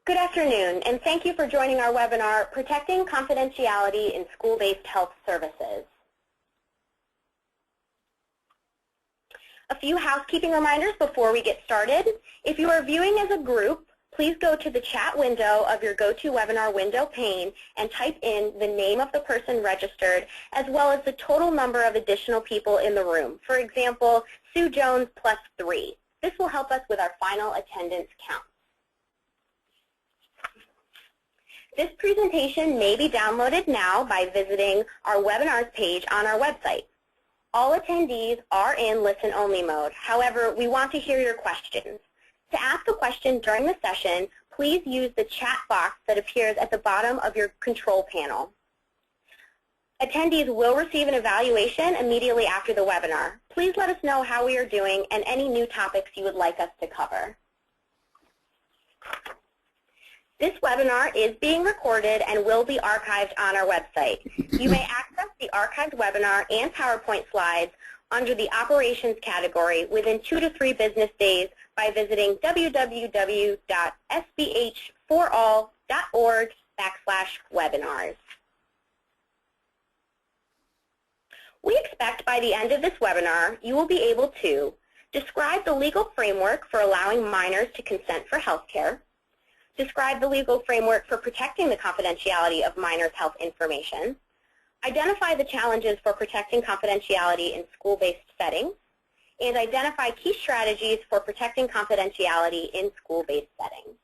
Good afternoon, and thank you for joining our webinar, Protecting Confidentiality in School-Based Health Services. A few housekeeping reminders before we get started. If you are viewing as a group, please go to the chat window of your GoToWebinar window pane and type in the name of the person registered as well as the total number of additional people in the room. For example, Sue Jones +3. This will help us with our final attendance count. This presentation may be downloaded now by visiting our webinars page on our website. All attendees are in listen-only mode. However, we want to hear your questions. To ask a question during the session, please use the chat box that appears at the bottom of your control panel. Attendees will receive an evaluation immediately after the webinar. Please let us know how we are doing and any new topics you would like us to cover. This webinar is being recorded and will be archived on our website. You may access the archived webinar and PowerPoint slides under the Operations category within 2 to 3 business days by visiting www.sbh4all.org/webinars. We expect by the end of this webinar, you will be able to describe the legal framework for allowing minors to consent for health care, describe the legal framework for protecting the confidentiality of minors' health information, identify the challenges for protecting confidentiality in school-based settings, and identify key strategies for protecting confidentiality in school-based settings.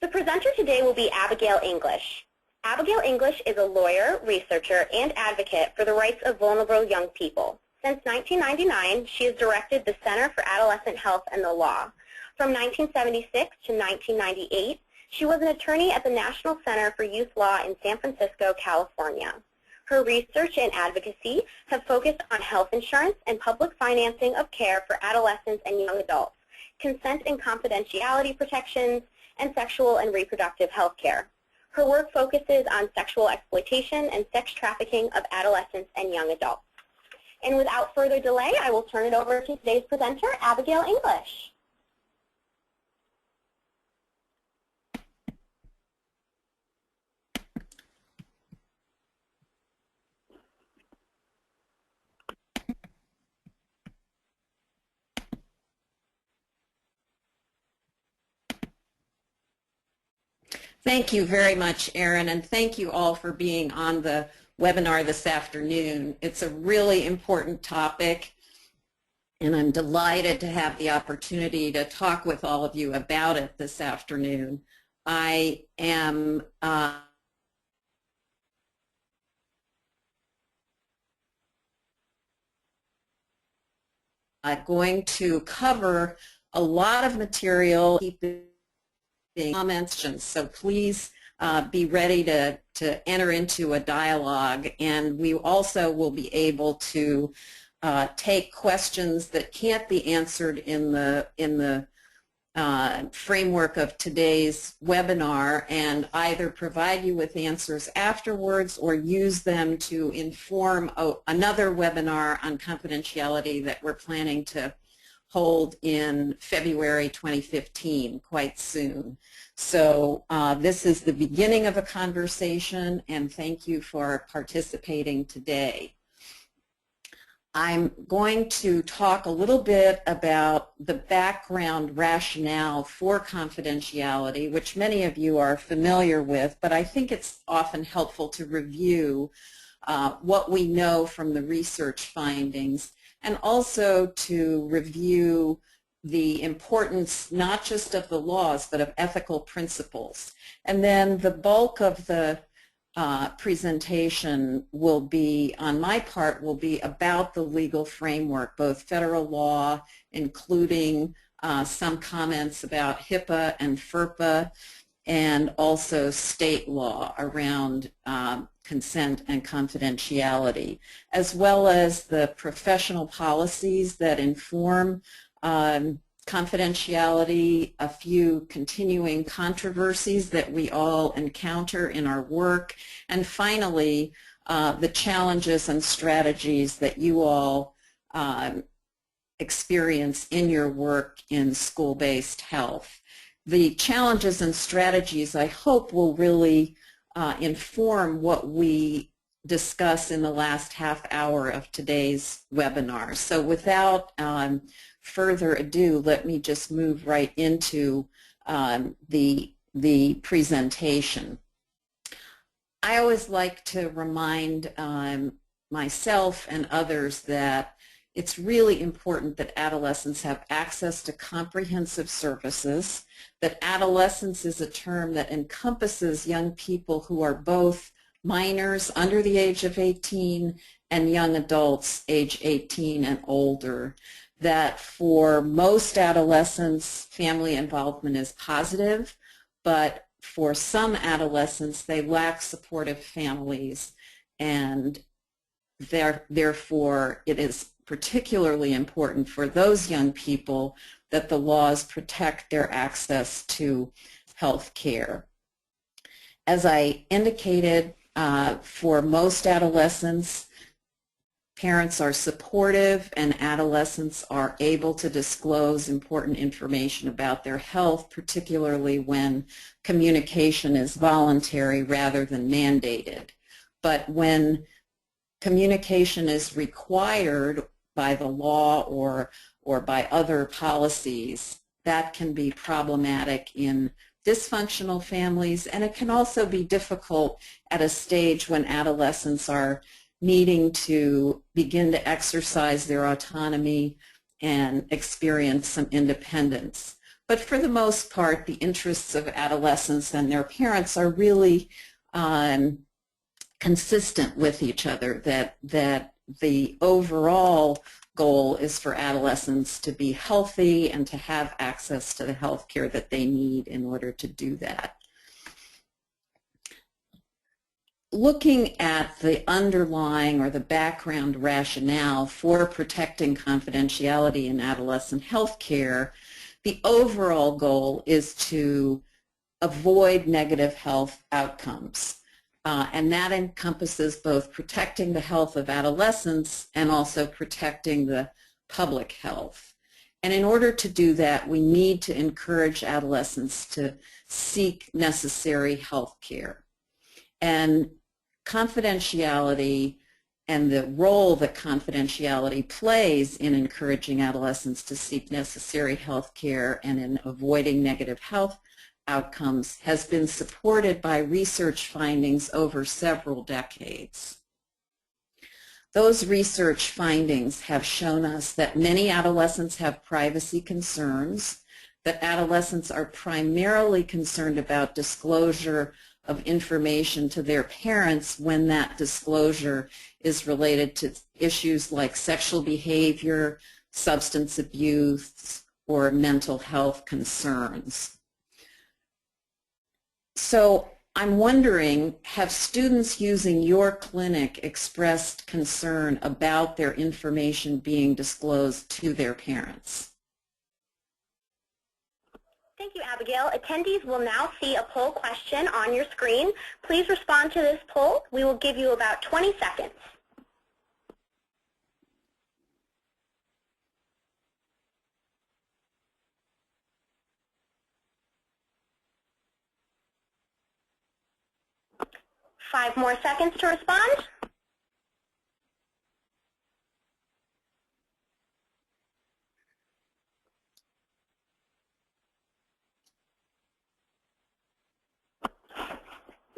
The presenter today will be Abigail English. Abigail English is a lawyer, researcher, and advocate for the rights of vulnerable young people. Since 1999, she has directed the Center for Adolescent Health and the Law. From 1976 to 1998, she was an attorney at the National Center for Youth Law in San Francisco, California. Her research and advocacy have focused on health insurance and public financing of care for adolescents and young adults, consent and confidentiality protections, and sexual and reproductive health care. Her work focuses on sexual exploitation and sex trafficking of adolescents and young adults. And without further delay, I will turn it over to today's presenter, Abigail English. Thank you very much, Erin, and thank you all for being on the webinar this afternoon. It's a really important topic, and I'm delighted to have the opportunity to talk with all of you about it this afternoon. I am going to cover a lot of material, keeping comments, so please be ready to enter into a dialogue, and we also will be able to take questions that can't be answered in the framework of today's webinar and either provide you with answers afterwards or use them to inform another webinar on confidentiality that we're planning to hold in February 2015, quite soon. So this is the beginning of a conversation, and thank you for participating today. I'm going to talk a little bit about the background rationale for confidentiality, which many of you are familiar with, but I think it's often helpful to review what we know from the research findings, and also to review the importance not just of the laws but of ethical principles. And then the bulk of the presentation will be, on my part, will be about the legal framework, both federal law, including some comments about HIPAA and FERPA, and also state law around consent and confidentiality, as well as the professional policies that inform confidentiality, a few continuing controversies that we all encounter in our work, and finally, the challenges and strategies that you all experience in your work in school-based health. The challenges and strategies, I hope, will really inform what we discuss in the last half hour of today's webinar. So without further ado, let me just move right into the presentation. I always like to remind myself and others that it's really important that adolescents have access to comprehensive services, that adolescence is a term that encompasses young people who are both minors under the age of 18 and young adults age 18 and older, that for most adolescents family involvement is positive, but for some adolescents they lack supportive families, and therefore it is particularly important for those young people that the laws protect their access to health care. As I indicated, for most adolescents, parents are supportive and adolescents are able to disclose important information about their health, particularly when communication is voluntary rather than mandated. But when communication is required by the law or by other policies, that can be problematic in dysfunctional families, and it can also be difficult at a stage when adolescents are needing to begin to exercise their autonomy and experience some independence. But for the most part, the interests of adolescents and their parents are really consistent with each other, that the overall goal is for adolescents to be healthy and to have access to the health care that they need in order to do that. Looking at the underlying or the background rationale for protecting confidentiality in adolescent health care, the overall goal is to avoid negative health outcomes. And that encompasses both protecting the health of adolescents and also protecting the public health. And in order to do that, we need to encourage adolescents to seek necessary health care. And confidentiality and the role that confidentiality plays in encouraging adolescents to seek necessary health care and in avoiding negative health outcomes has been supported by research findings over several decades. Those research findings have shown us that many adolescents have privacy concerns, that adolescents are primarily concerned about disclosure of information to their parents when that disclosure is related to issues like sexual behavior, substance abuse, or mental health concerns. So I'm wondering, have students using your clinic expressed concern about their information being disclosed to their parents? Thank you, Abigail. Attendees will now see a poll question on your screen. Please respond to this poll. We will give you about 20 seconds. Five more seconds to respond.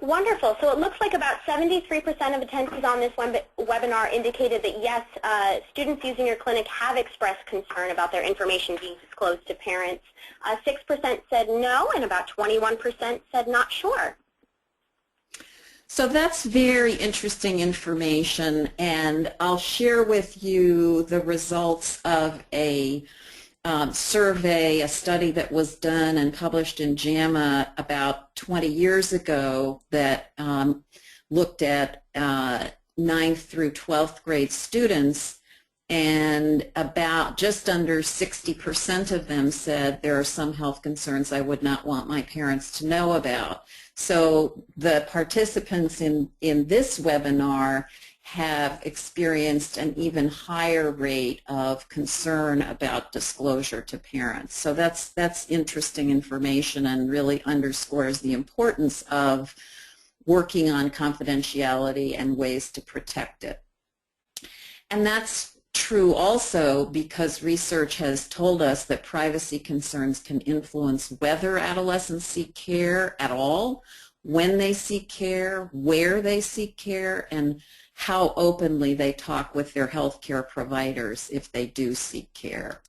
Wonderful. So it looks like about 73% of attendees on this webinar indicated that yes, students using your clinic have expressed concern about their information being disclosed to parents. 6% said no, and about 21% said not sure. So that's very interesting information, and I'll share with you the results of a survey, a study that was done and published in JAMA about 20 years ago that looked at 9th through 12th grade students, and about just under 60% of them said there are some health concerns I would not want my parents to know about. So the participants in this webinar have experienced an even higher rate of concern about disclosure to parents. So that's interesting information and really underscores the importance of working on confidentiality and ways to protect it. And that's true also because research has told us that privacy concerns can influence whether adolescents seek care at all, when they seek care, where they seek care, and how openly they talk with their healthcare providers if they do seek care.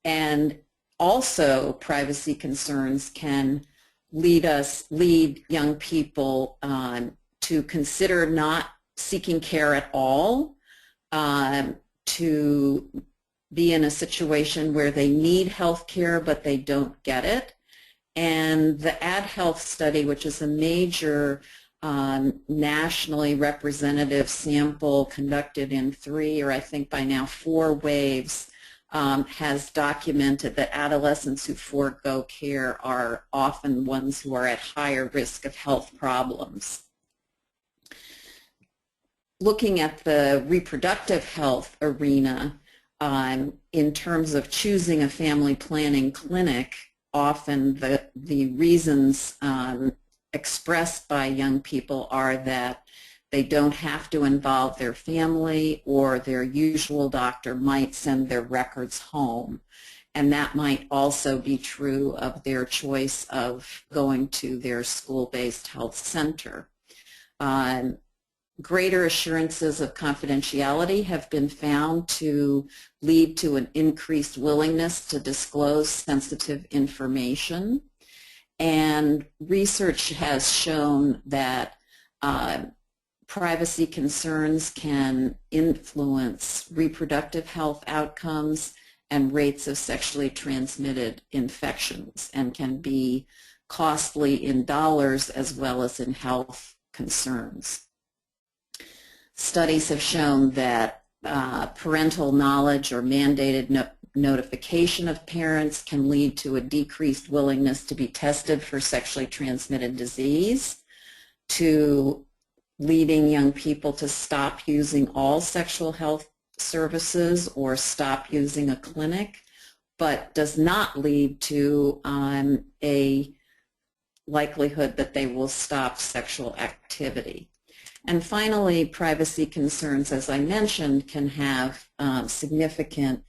And also, privacy concerns can lead young people to consider not seeking care at all, to be in a situation where they need health care but they don't get it. And the AdHealth study, which is a major nationally representative sample conducted in 3 or I think by now 4 waves, has documented that adolescents who forego care are often ones who are at higher risk of health problems. Looking at the reproductive health arena, in terms of choosing a family planning clinic, often the reasons expressed by young people are that they don't have to involve their family, or their usual doctor might send their records home. And that might also be true of their choice of going to their school-based health center. Greater assurances of confidentiality have been found to lead to an increased willingness to disclose sensitive information. And research has shown that privacy concerns can influence reproductive health outcomes and rates of sexually transmitted infections, and can be costly in dollars as well as in health concerns. Studies have shown that parental knowledge or mandated notification of parents can lead to a decreased willingness to be tested for sexually transmitted disease, to leading young people to stop using all sexual health services or stop using a clinic, but does not lead to a likelihood that they will stop sexual activity. And finally, privacy concerns, as I mentioned, can have significant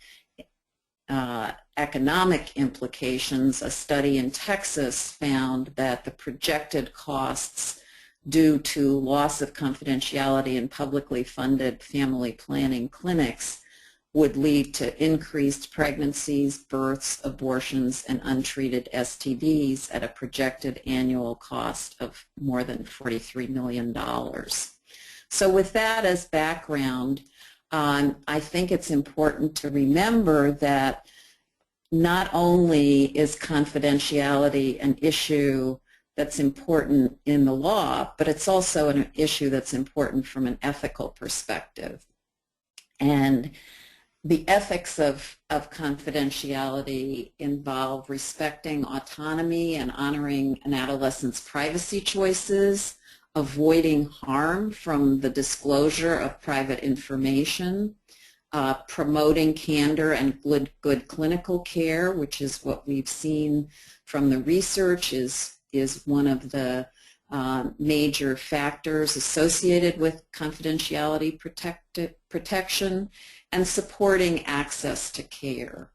economic implications. A study in Texas found that the projected costs due to loss of confidentiality in publicly funded family planning clinics would lead to increased pregnancies, births, abortions, and untreated STDs at a projected annual cost of more than $43 million. So with that as background, I think it's important to remember that not only is confidentiality an issue that's important in the law, but it's also an issue that's important from an ethical perspective. And the ethics of confidentiality involve respecting autonomy and honoring an adolescent's privacy choices, avoiding harm from the disclosure of private information, promoting candor and good clinical care, which is what we've seen from the research is one of the major factors associated with confidentiality protection, and supporting access to care.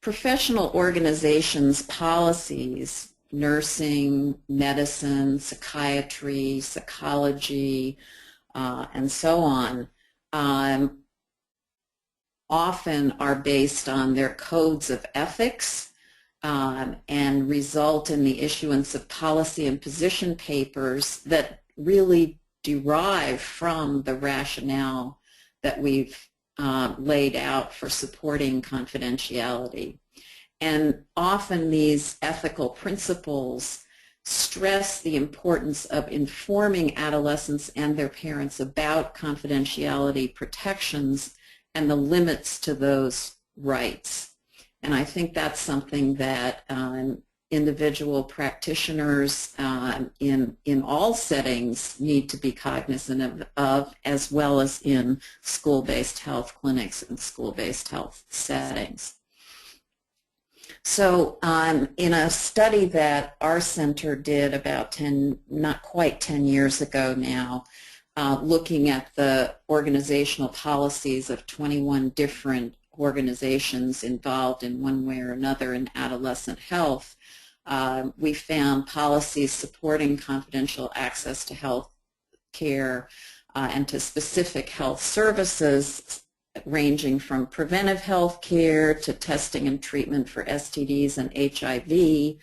Professional organizations' policies, nursing, medicine, psychiatry, psychology, and so on, often are based on their codes of ethics and result in the issuance of policy and position papers that really derive from the rationale that we've laid out for supporting confidentiality. And often these ethical principles stress the importance of informing adolescents and their parents about confidentiality protections and the limits to those rights. And I think that's something that individual practitioners in all settings need to be cognizant of, as well as in school-based health clinics and school-based health settings. So in a study that our center did about not quite 10 years ago now, looking at the organizational policies of 21 different organizations involved in one way or another in adolescent health, we found policies supporting confidential access to health care and to specific health services, ranging from preventive health care to testing and treatment for STDs and HIV,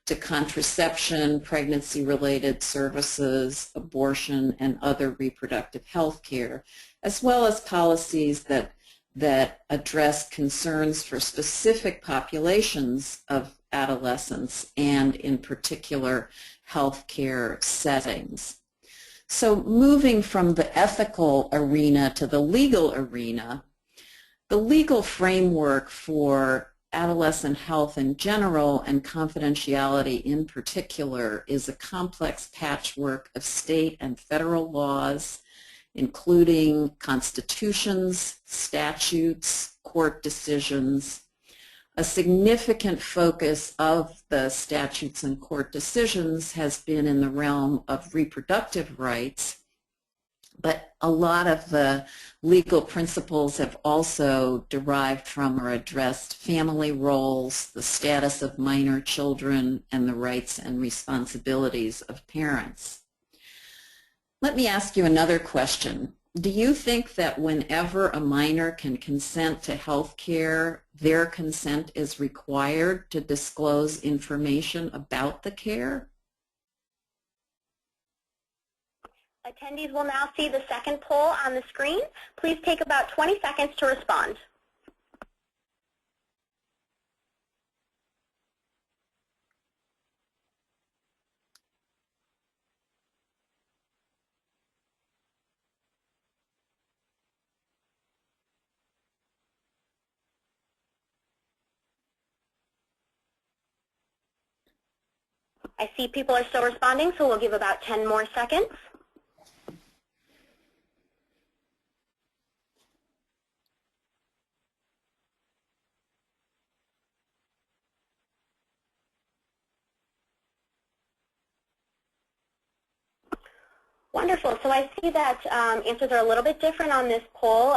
to contraception, pregnancy-related services, abortion, and other reproductive health care, as well as policies that address concerns for specific populations of adolescents and in particular health care settings. So moving from the ethical arena to the legal arena, the legal framework for adolescent health in general and confidentiality in particular is a complex patchwork of state and federal laws, including constitutions, statutes, court decisions. A significant focus of the statutes and court decisions has been in the realm of reproductive rights, but a lot of the legal principles have also derived from or addressed family roles, the status of minor children, and the rights and responsibilities of parents. Let me ask you another question. Do you think that whenever a minor can consent to health care, their consent is required to disclose information about the care? Attendees will now see the second poll on the screen. Please take about 20 seconds to respond. I see people are still responding, so we'll give about 10 more seconds. Wonderful. So I see that answers are a little bit different on this poll.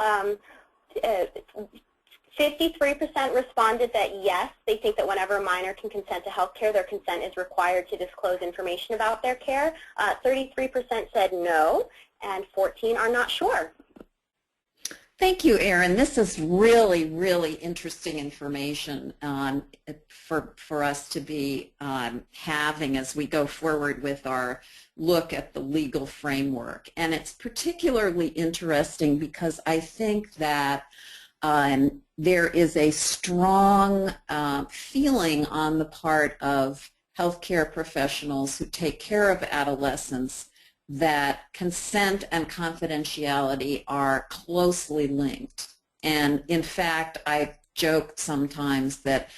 53% responded that yes, they think that whenever a minor can consent to health care, their consent is required to disclose information about their care. 33% said no, and 14 are not sure. Thank you, Erin. This is really, really interesting information for us to be having as we go forward with our look at the legal framework. And it's particularly interesting because I think that there is a strong feeling on the part of healthcare professionals who take care of adolescents that consent and confidentiality are closely linked. And in fact, I joke sometimes that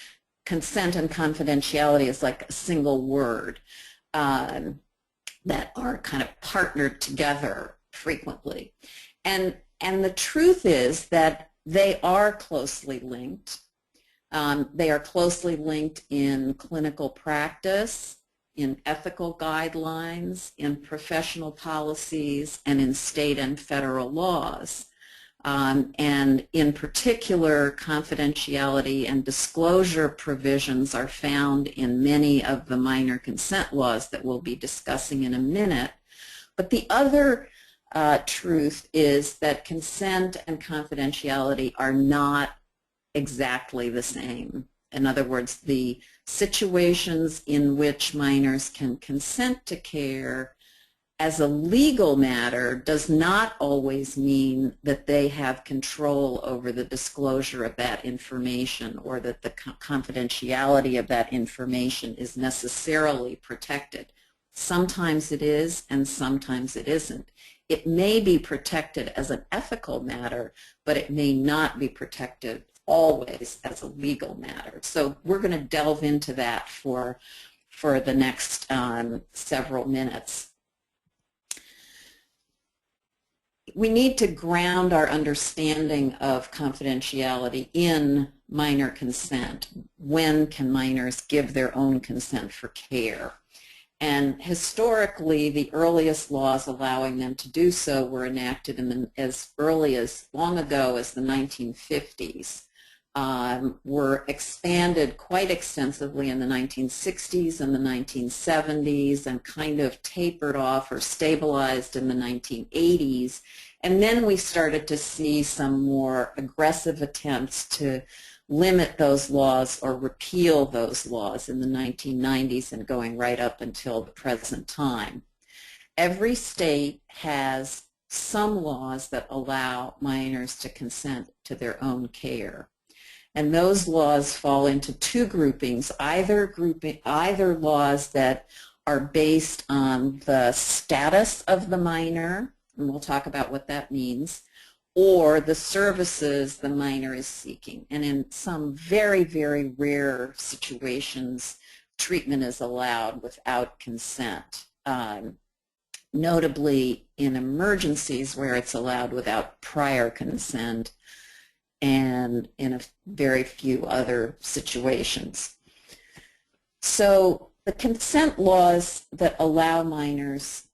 consent and confidentiality is like a single word that are kind of partnered together frequently. And the truth is that they are closely linked. They are closely linked in clinical practice, in ethical guidelines, in professional policies, and in state and federal laws. And in particular, confidentiality and disclosure provisions are found in many of the minor consent laws that we'll be discussing in a minute. But the other truth is that consent and confidentiality are not exactly the same. In other words, the situations in which minors can consent to care as a legal matter does not always mean that they have control over the disclosure of that information or that the confidentiality of that information is necessarily protected. Sometimes it is and sometimes it isn't. It may be protected as an ethical matter, but it may not be protected always as a legal matter. So we're going to delve into that for the next several minutes. We need to ground our understanding of confidentiality in minor consent. When can minors give their own consent for care? And historically, the earliest laws allowing them to do so were enacted in as early as long ago as the 1950s, were expanded quite extensively in the 1960s and the 1970s, and kind of tapered off or stabilized in the 1980s. And then we started to see some more aggressive attempts to limit those laws or repeal those laws in the 1990s and going right up until the present time. Every state has some laws that allow minors to consent to their own care. And those laws fall into two groupings, either laws that are based on the status of the minor, and we'll talk about what that means, or the services the minor is seeking. And in some very, very rare situations, treatment is allowed without consent, notably in emergencies where it's allowed without prior consent, and in a very few other situations. So the consent laws that allow minors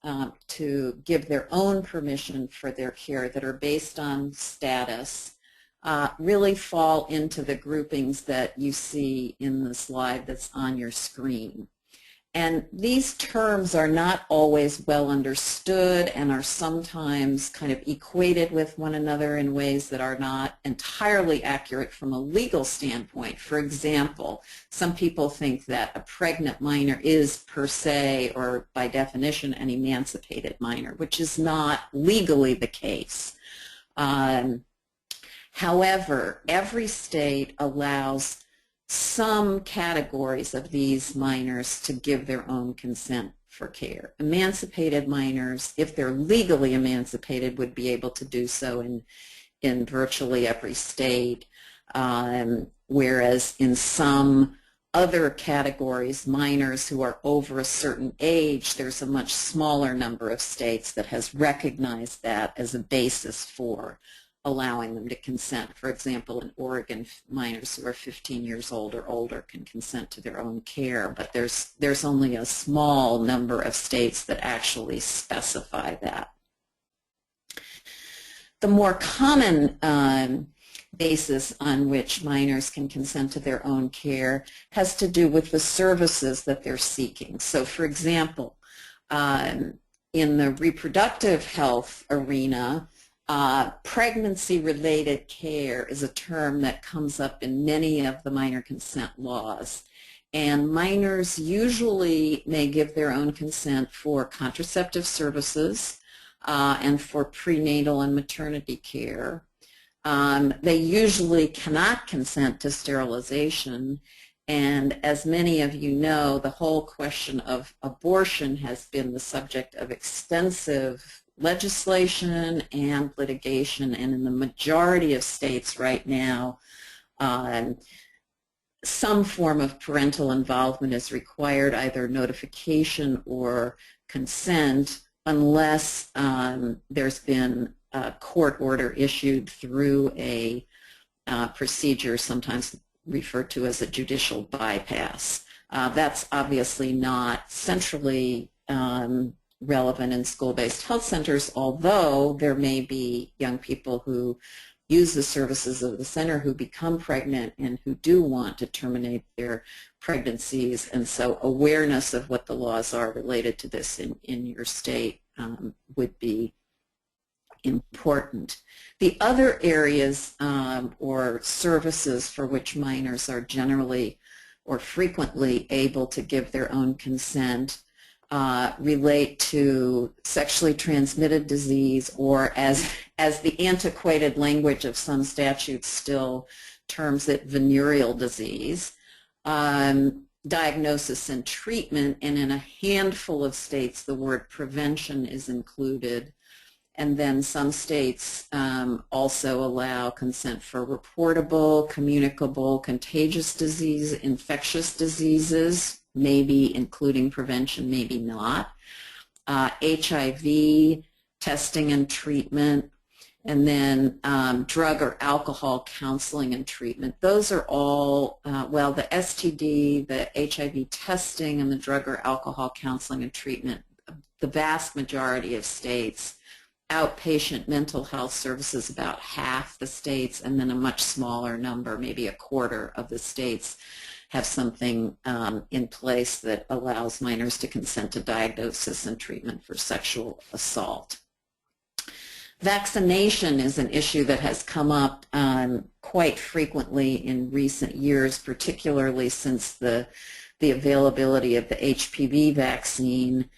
to give their own permission for their care that are based on status really fall into the groupings that you see in the slide that's on your screen. And these terms are not always well understood and are sometimes kind of equated with one another in ways that are not entirely accurate from a legal standpoint. For example, some people think that a pregnant minor is per se or by definition an emancipated minor, which is not legally the case. However, every state allows some categories of these minors to give their own consent for care. Emancipated minors, if they're legally emancipated, would be able to do so in virtually every state, whereas in some other categories, minors who are over a certain age, there's a much smaller number of states that has recognized that as a basis for allowing them to consent. For example, in Oregon, minors who are 15 years old or older can consent to their own care, but there's only a small number of states that actually specify that. The more common basis on which minors can consent to their own care has to do with the services that they're seeking. So, for example, in the reproductive health arena, pregnancy-related care is a term that comes up in many of the minor consent laws. And minors usually may give their own consent for contraceptive services and for prenatal and maternity care. They usually cannot consent to sterilization. And as many of you know, the whole question of abortion has been the subject of extensive legislation and litigation, and in the majority of states right now, some form of parental involvement is required, either notification or consent, unless there's been a court order issued through a procedure sometimes referred to as a judicial bypass. That's obviously not centrally relevant in school-based health centers, although there may be young people who use the services of the center who become pregnant and who do want to terminate their pregnancies, and so awareness of what the laws are related to this in your state would be important. The other areas or services for which minors are generally or frequently able to give their own consent relate to sexually transmitted disease, or as the antiquated language of some statutes still terms it, venereal disease, diagnosis and treatment, and in a handful of states the word prevention is included, And then some states also allow consent for reportable, communicable, contagious disease, infectious diseases, maybe including prevention, maybe not, HIV, testing and treatment, and then drug or alcohol counseling and treatment. Those are all, well, the STD, the HIV testing, and the drug or alcohol counseling and treatment, the vast majority of states. Outpatient mental health services, about half the states, and then a much smaller number, maybe a quarter of the states, have something in place that allows minors to consent to diagnosis and treatment for sexual assault. Vaccination is an issue that has come up quite frequently in recent years, particularly since the availability of the HPV vaccine.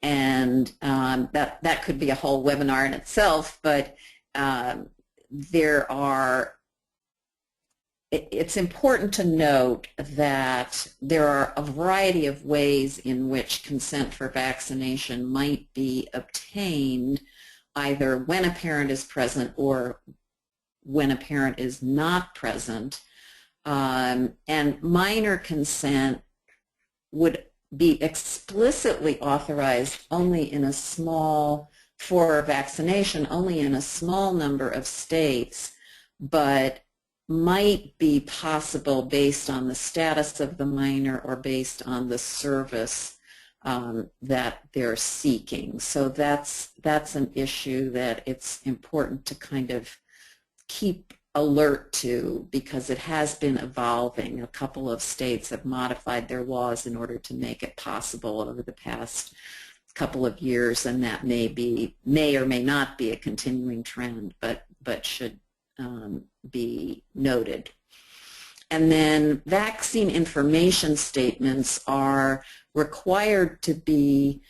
And that could be a whole webinar in itself, but it's important to note that there are a variety of ways in which consent for vaccination might be obtained, either when a parent is present or when a parent is not present. And minor consent would be explicitly authorized only in a small, for vaccination, only in a small number of states, but might be possible based on the status of the minor or based on the service that they're seeking. So that's an issue that it's important to kind of keep alert to, because it has been evolving. A couple of states have modified their laws in order to make it possible over the past couple of years, and that may or may not be a continuing trend, but should be noted. And then vaccine information statements are required to be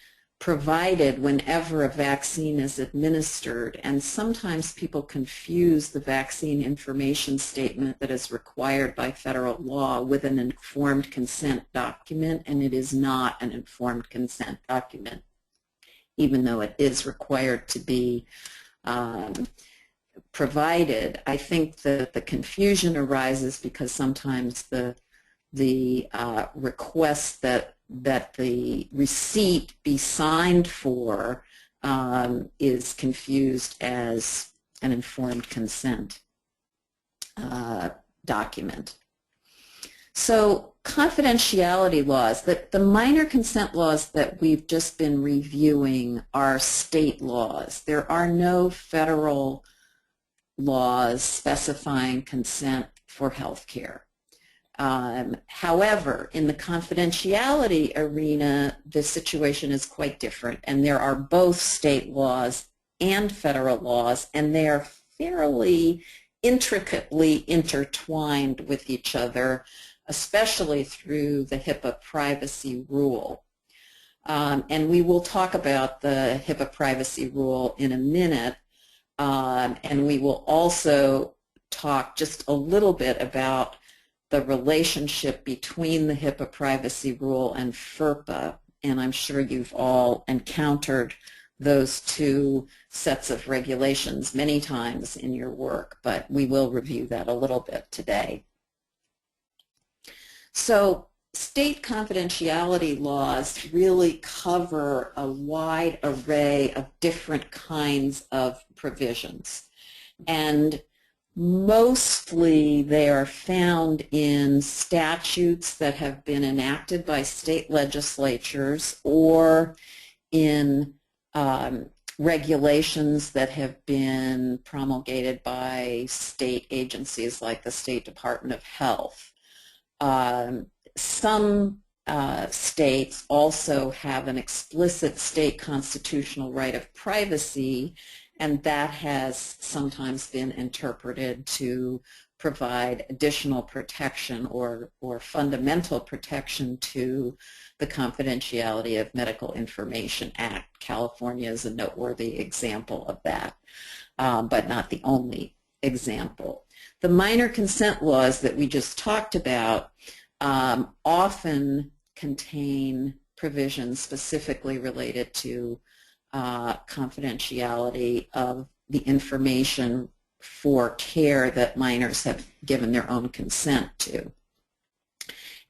provided whenever a vaccine is administered, and sometimes people confuse the vaccine information statement that is required by federal law with an informed consent document, and it is not an informed consent document, even though it is required to be provided. I think that the confusion arises because sometimes the request that the receipt be signed for is confused as an informed consent document. So confidentiality laws, the minor consent laws that we've just been reviewing are state laws. There are no federal laws specifying consent for health care. However, in the confidentiality arena, the situation is quite different, and there are both state laws and federal laws, and they are fairly intricately intertwined with each other, especially through the HIPAA privacy rule. And we will talk about the HIPAA privacy rule in a minute, and we will also talk just a little bit about the relationship between the HIPAA privacy rule and FERPA, and I'm sure you've all encountered those two sets of regulations many times in your work, but we will review that a little bit today. So state confidentiality laws really cover a wide array of different kinds of provisions, and mostly they are found in statutes that have been enacted by state legislatures or in regulations that have been promulgated by state agencies like the State Department of Health. Some states also have an explicit state constitutional right of privacy, and that has sometimes been interpreted to provide additional protection or fundamental protection to the Confidentiality of Medical Information Act. California is a noteworthy example of that, but not the only example. The minor consent laws that we just talked about often contain provisions specifically related to confidentiality of the information for care that minors have given their own consent to.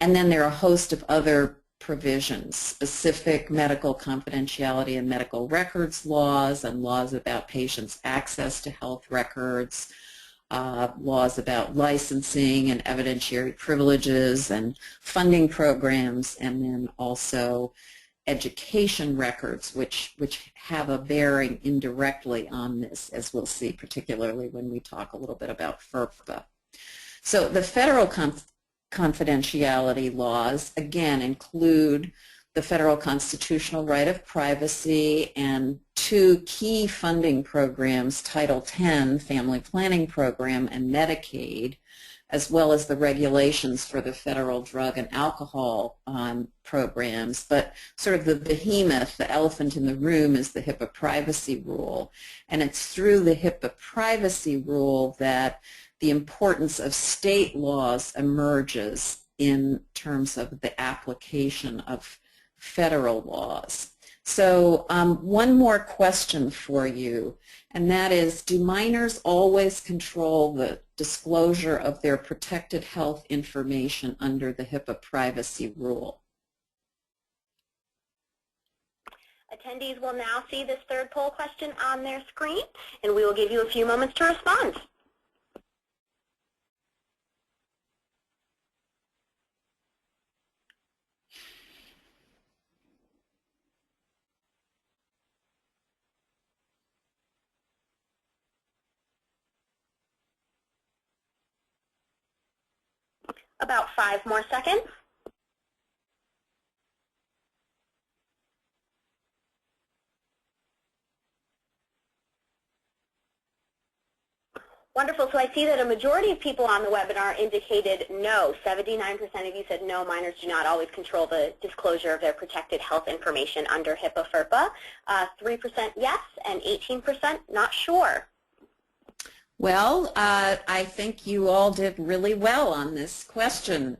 And then there are a host of other provisions, specific medical confidentiality and medical records laws, and laws about patients' access to health records, laws about licensing and evidentiary privileges and funding programs, and then also education records, which have a bearing indirectly on this, as we'll see, particularly when we talk a little bit about FERPA. So the federal confidentiality laws, again, include the federal constitutional right of privacy and two key funding programs, Title X, Family Planning Program, and Medicaid, as well as the regulations for the federal drug and alcohol programs. But sort of the behemoth, the elephant in the room, is the HIPAA privacy rule. And it's through the HIPAA privacy rule that the importance of state laws emerges in terms of the application of federal laws. So one more question for you, and that is, do minors always control the disclosure of their protected health information under the HIPAA privacy rule? Attendees will now see this third poll question on their screen, and we will give you a few moments to respond. About 5 more seconds. Wonderful. So I see that a majority of people on the webinar indicated no. 79% of you said no, minors do not always control the disclosure of their protected health information under HIPAA FERPA. 3% yes, and 18% not sure. Well, I think you all did really well on this question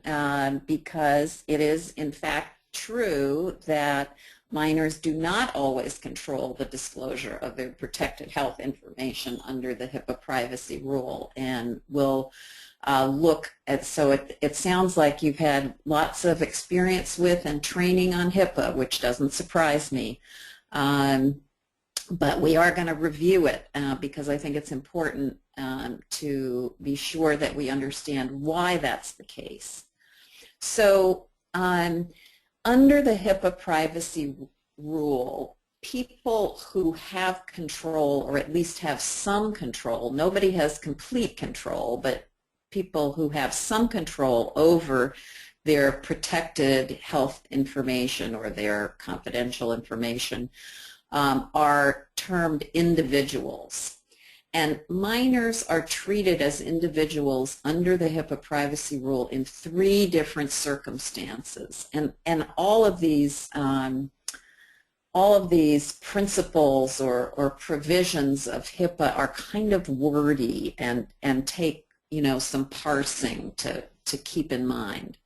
because it is, in fact, true that minors do not always control the disclosure of their protected health information under the HIPAA privacy rule. And we'll look at, so it sounds like you've had lots of experience with and training on HIPAA, which doesn't surprise me. But we are going to review it because I think it's important to be sure that we understand why that's the case. So under the HIPAA privacy rule, people who have control, or at least have some control, nobody has complete control, but people who have some control over their protected health information or their confidential information are termed individuals. And minors are treated as individuals under the HIPAA privacy rule in 3 different circumstances. And all of these principles or provisions of HIPAA are kind of wordy and take, you know, some parsing to keep in mind.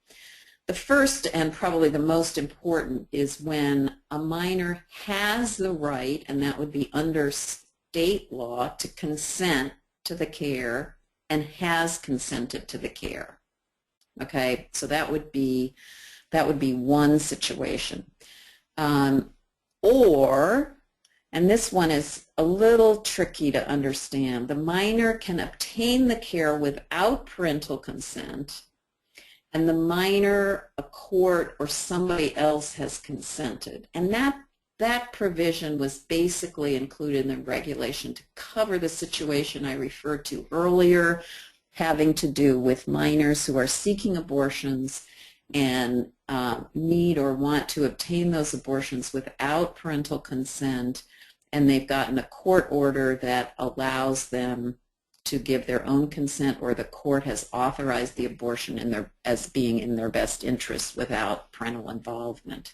The first and probably the most important is when a minor has the right, and that would be under state law, to consent to the care and has consented to the care. Okay, so that would be one situation. Or, and this one is a little tricky to understand, the minor can obtain the care without parental consent, and the minor, a court, or somebody else has consented. And that provision was basically included in the regulation to cover the situation I referred to earlier, having to do with minors who are seeking abortions and need or want to obtain those abortions without parental consent, and they've gotten a court order that allows them to give their own consent, or the court has authorized the abortion as being in their best interest without parental involvement.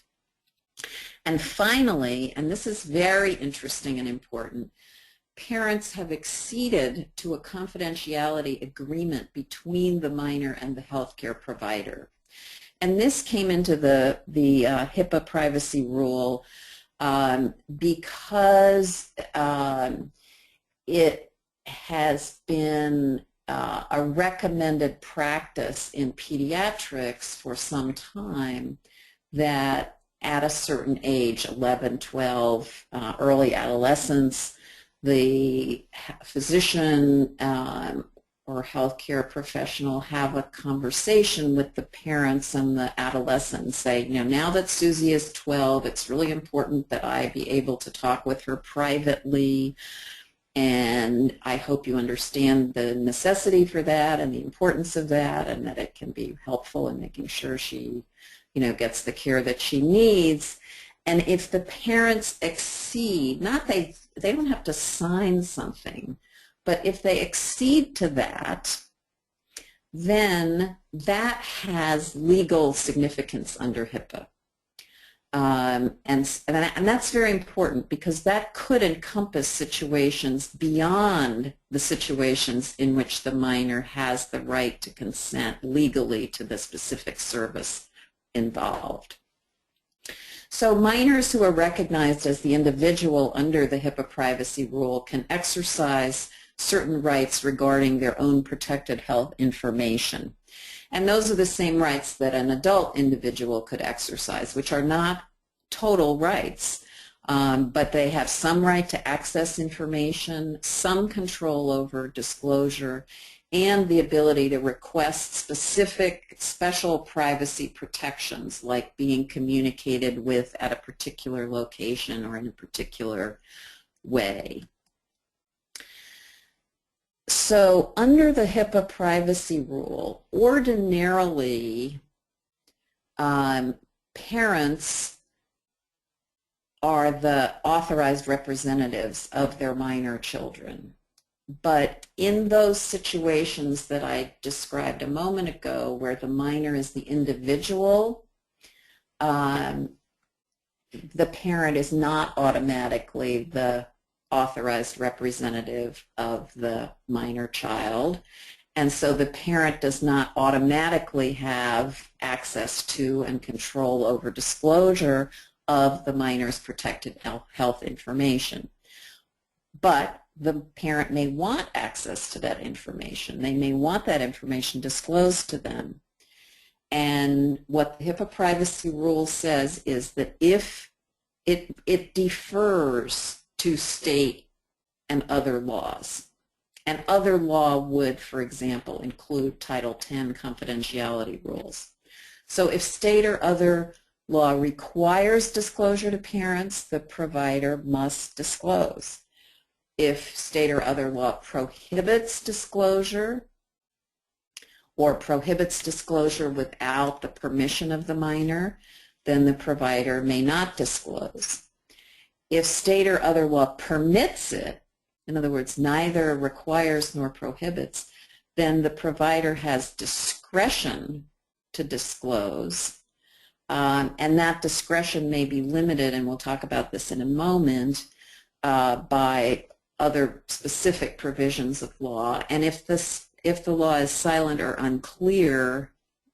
And finally, and this is very interesting and important, parents have acceded to a confidentiality agreement between the minor and the healthcare provider. And this came into the HIPAA privacy rule because it has been a recommended practice in pediatrics for some time that at a certain age, 11, 12, early adolescence, the physician or healthcare professional have a conversation with the parents and the adolescent and say, you know, now that Susie is 12, it's really important that I be able to talk with her privately, and I hope you understand the necessity for that and the importance of that, and that it can be helpful in making sure she, you know, gets the care that she needs. And if the parents exceed, they don't have to sign something, but if they exceed to that, then that has legal significance under HIPAA. And that's very important, because that could encompass situations beyond the situations in which the minor has the right to consent legally to the specific service involved. So minors who are recognized as the individual under the HIPAA privacy rule can exercise certain rights regarding their own protected health information. And those are the same rights that an adult individual could exercise, which are not total rights, but they have some right to access information, some control over disclosure, and the ability to request specific special privacy protections, like being communicated with at a particular location or in a particular way. So under the HIPAA privacy rule, ordinarily parents are the authorized representatives of their minor children. But in those situations that I described a moment ago, where the minor is the individual, the parent is not automatically the authorized representative of the minor child, and so the parent does not automatically have access to and control over disclosure of the minor's protected health information. But the parent may want access to that information. They may want that information disclosed to them. And what the HIPAA privacy rule says is that if it defers to state and other laws. And other law would, for example, include Title X confidentiality rules. So if state or other law requires disclosure to parents, the provider must disclose. If state or other law prohibits disclosure or prohibits disclosure without the permission of the minor, then the provider may not disclose. If state or other law permits it, in other words, neither requires nor prohibits, then the provider has discretion to disclose, and that discretion may be limited, and we'll talk about this in a moment, by other specific provisions of law. And if the law is silent or unclear,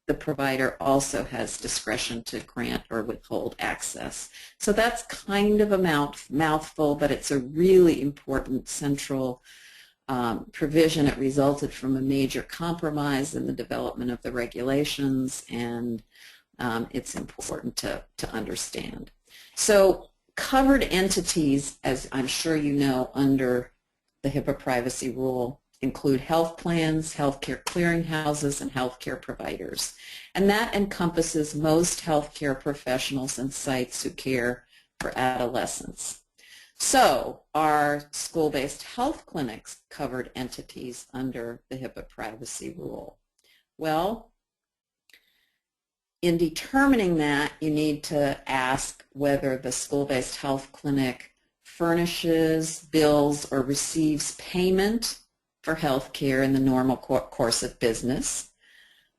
the provider also has discretion to grant or withhold access. So that's kind of a mouthful, but it's a really important central provision. It resulted from a major compromise in the development of the regulations, and it's important to understand. So covered entities, as I'm sure you know, under the HIPAA privacy rule include health plans, healthcare clearinghouses, and healthcare providers. And that encompasses most healthcare professionals and sites who care for adolescents. So are school-based health clinics covered entities under the HIPAA privacy rule? Well, in determining that, you need to ask whether the school-based health clinic furnishes, bills, or receives payment for health care in the normal course of business,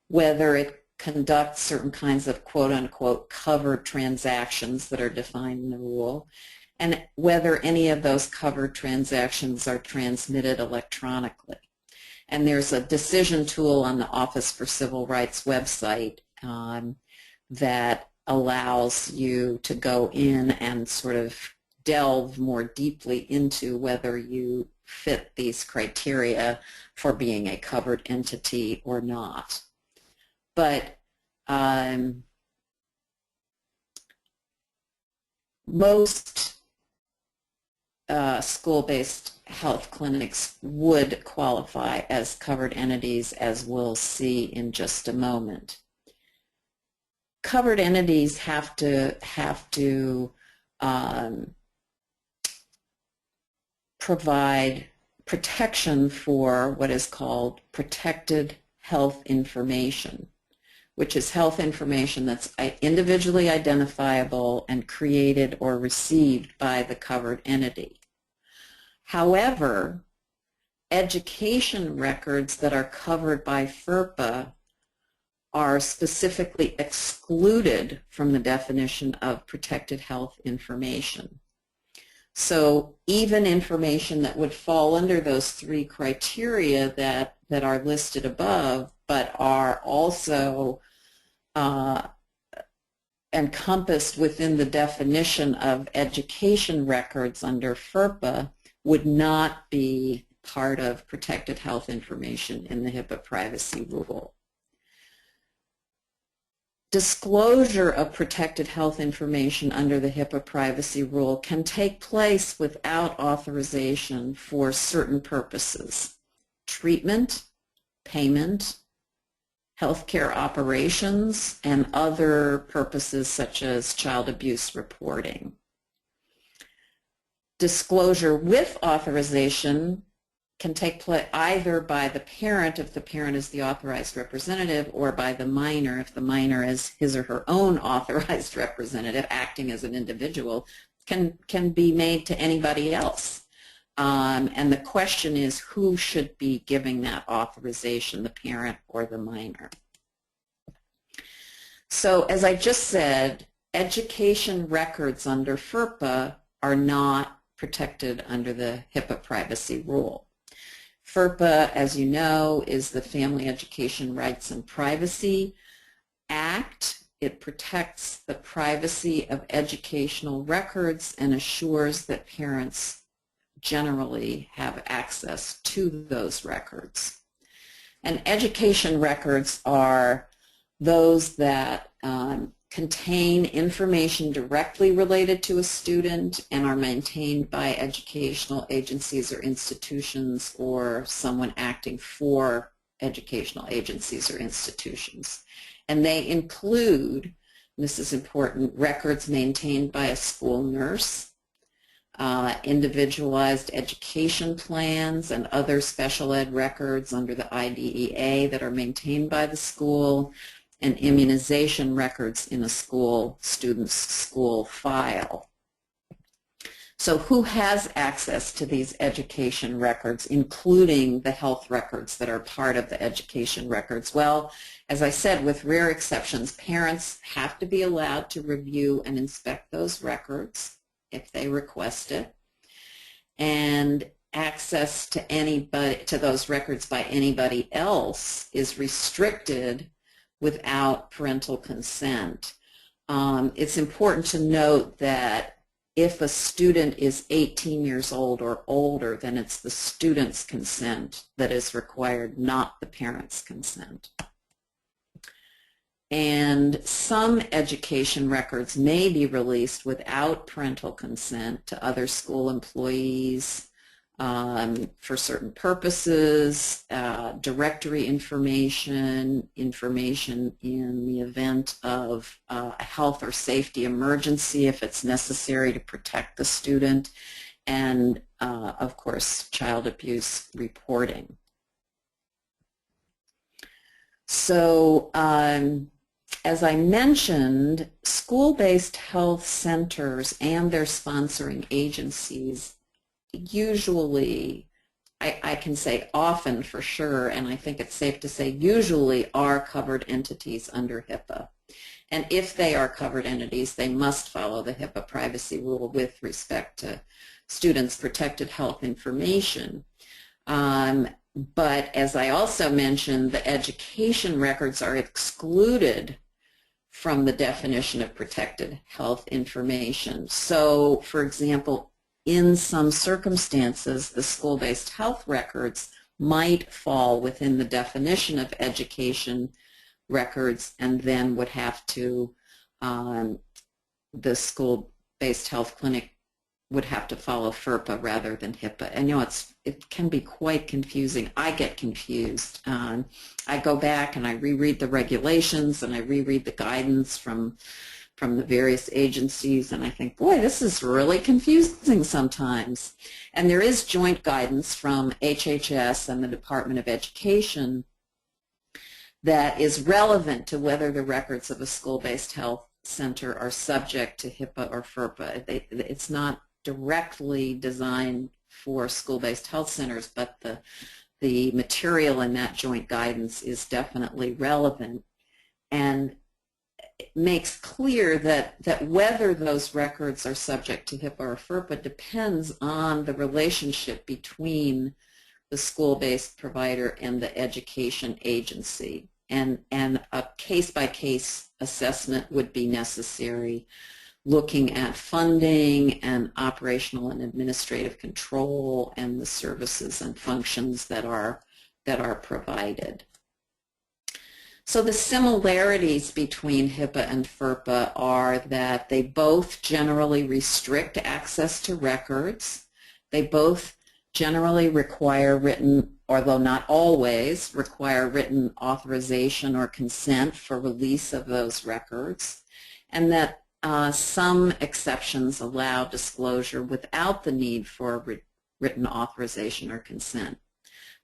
whether it conducts certain kinds of quote-unquote covered transactions that are defined in the rule, and whether any of those covered transactions are transmitted electronically. And there's a decision tool on the Office for Civil Rights website that allows you to go in and sort of delve more deeply into whether you fit these criteria for being a covered entity or not. But most school-based health clinics would qualify as covered entities, as we'll see in just a moment. Covered entities have to provide protection for what is called protected health information, which is health information that's individually identifiable and created or received by the covered entity. However, education records that are covered by FERPA are specifically excluded from the definition of protected health information. So even information that would fall under those three criteria that are listed above, but are also encompassed within the definition of education records under FERPA, would not be part of protected health information in the HIPAA privacy rule. Disclosure of protected health information under the HIPAA privacy rule can take place without authorization for certain purposes: treatment, payment, healthcare operations, and other purposes such as child abuse reporting. Disclosure with authorization can take place either by the parent, if the parent is the authorized representative, or by the minor, if the minor is his or her own authorized representative acting as an individual, can be made to anybody else. And the question is, who should be giving that authorization, the parent or the minor? So as I just said, education records under FERPA are not protected under the HIPAA privacy rule. FERPA, as you know, is the Family Education Rights and Privacy Act. It protects the privacy of educational records and assures that parents generally have access to those records. And education records are those that contain information directly related to a student and are maintained by educational agencies or institutions, or someone acting for educational agencies or institutions. And they include, this is important, records maintained by a school nurse, individualized education plans and other special ed records under the IDEA that are maintained by the school, and immunization records in a student's school file. So who has access to these education records, including the health records that are part of the education records? Well, as I said, with rare exceptions, parents have to be allowed to review and inspect those records if they request it, and access to those records by anybody else is restricted without parental consent. It's important to note that if a student is 18 years old or older, then it's the student's consent that is required, not the parent's consent. And some education records may be released without parental consent to other school employees for certain purposes, directory information in the event of a health or safety emergency if it's necessary to protect the student, and of course child abuse reporting. So as I mentioned, school-based health centers and their sponsoring agencies usually, I can say often for sure, and I think it's safe to say usually, are covered entities under HIPAA. And if they are covered entities, they must follow the HIPAA privacy rule with respect to students' protected health information. But as I also mentioned, the education records are excluded from the definition of protected health information. So, for example, in some circumstances, the school-based health records might fall within the definition of education records, and then would have to, the school-based health clinic would have to follow FERPA rather than HIPAA. And it can be quite confusing. I get confused. I go back and I reread the regulations and I reread the guidance from the various agencies, and I think, boy, this is really confusing sometimes. And there is joint guidance from HHS and the Department of Education that is relevant to whether the records of a school-based health center are subject to HIPAA or FERPA. It's not directly designed for school-based health centers, but the material in that joint guidance is definitely relevant, and it makes clear that whether those records are subject to HIPAA or FERPA depends on the relationship between the school-based provider and the education agency, and a case-by-case assessment would be necessary, looking at funding and operational and administrative control and the services and functions that are provided. So the similarities between HIPAA and FERPA are that they both generally restrict access to records. They both generally require written, although not always, require written authorization or consent for release of those records, and that some exceptions allow disclosure without the need for written authorization or consent.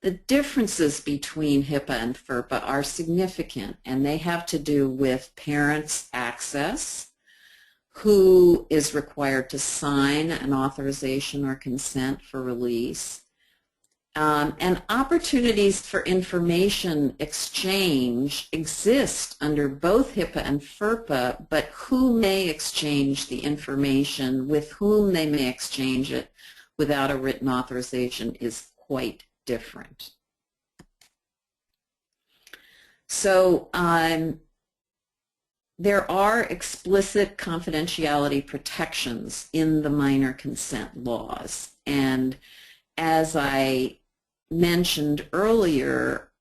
The differences between HIPAA and FERPA are significant, and they have to do with parents' access, who is required to sign an authorization or consent for release, and opportunities for information exchange exist under both HIPAA and FERPA, but who may exchange the information, with whom they may exchange it without a written authorization, is quite different. So there are explicit confidentiality protections in the minor consent laws, and as I mentioned earlier,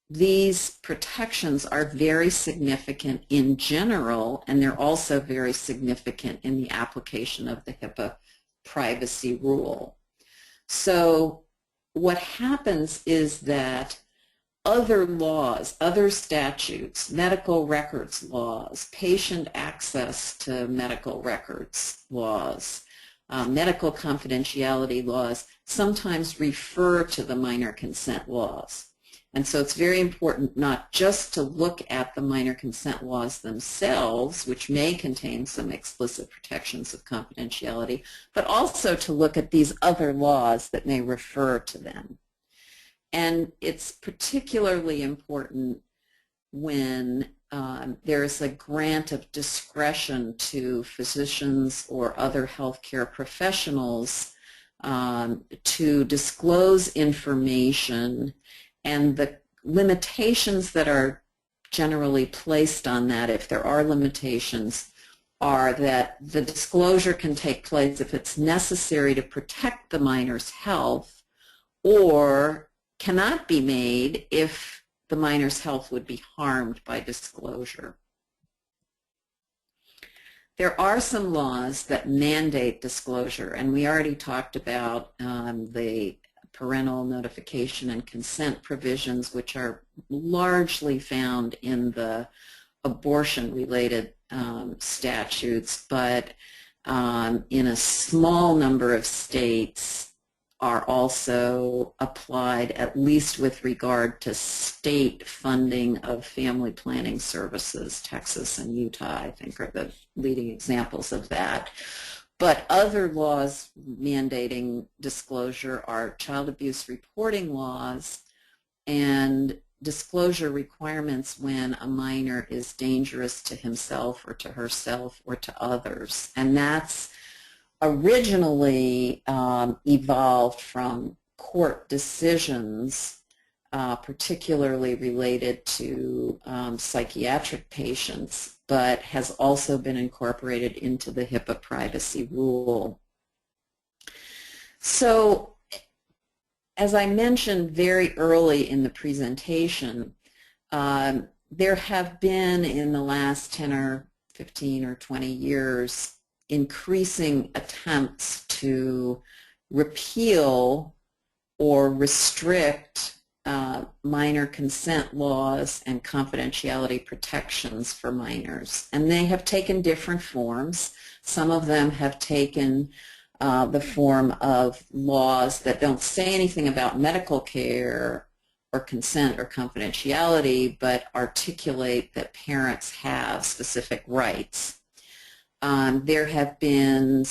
these protections are very significant in general, and they're also very significant in the application of the HIPAA privacy rule. So what happens is that other laws, other statutes, medical records laws, patient access to medical records laws, medical confidentiality laws sometimes refer to the minor consent laws. And so it's very important not just to look at the minor consent laws themselves, which may contain some explicit protections of confidentiality, but also to look at these other laws that may refer to them. And it's particularly important when there is a grant of discretion to physicians or other healthcare professionals to disclose information, and the limitations that are generally placed on that, if there are limitations, are that the disclosure can take place if it's necessary to protect the minor's health, or cannot be made if the minor's health would be harmed by disclosure. There are some laws that mandate disclosure, and we already talked about the parental notification and consent provisions, which are largely found in the abortion-related statutes, but in a small number of states are also applied, at least with regard to state funding of family planning services. Texas and Utah, I think, are the leading examples of that. But other laws mandating disclosure are child abuse reporting laws and disclosure requirements when a minor is dangerous to himself or to herself or to others. And that's originally evolved from court decisions, particularly related to psychiatric patients, but has also been incorporated into the HIPAA privacy rule. So, as I mentioned very early in the presentation, there have been in the last 10 or 15 or 20 years increasing attempts to repeal or restrict minor consent laws and confidentiality protections for minors. And they have taken different forms. Some of them have taken the form of laws that don't say anything about medical care or consent or confidentiality, but articulate that parents have specific rights. There have been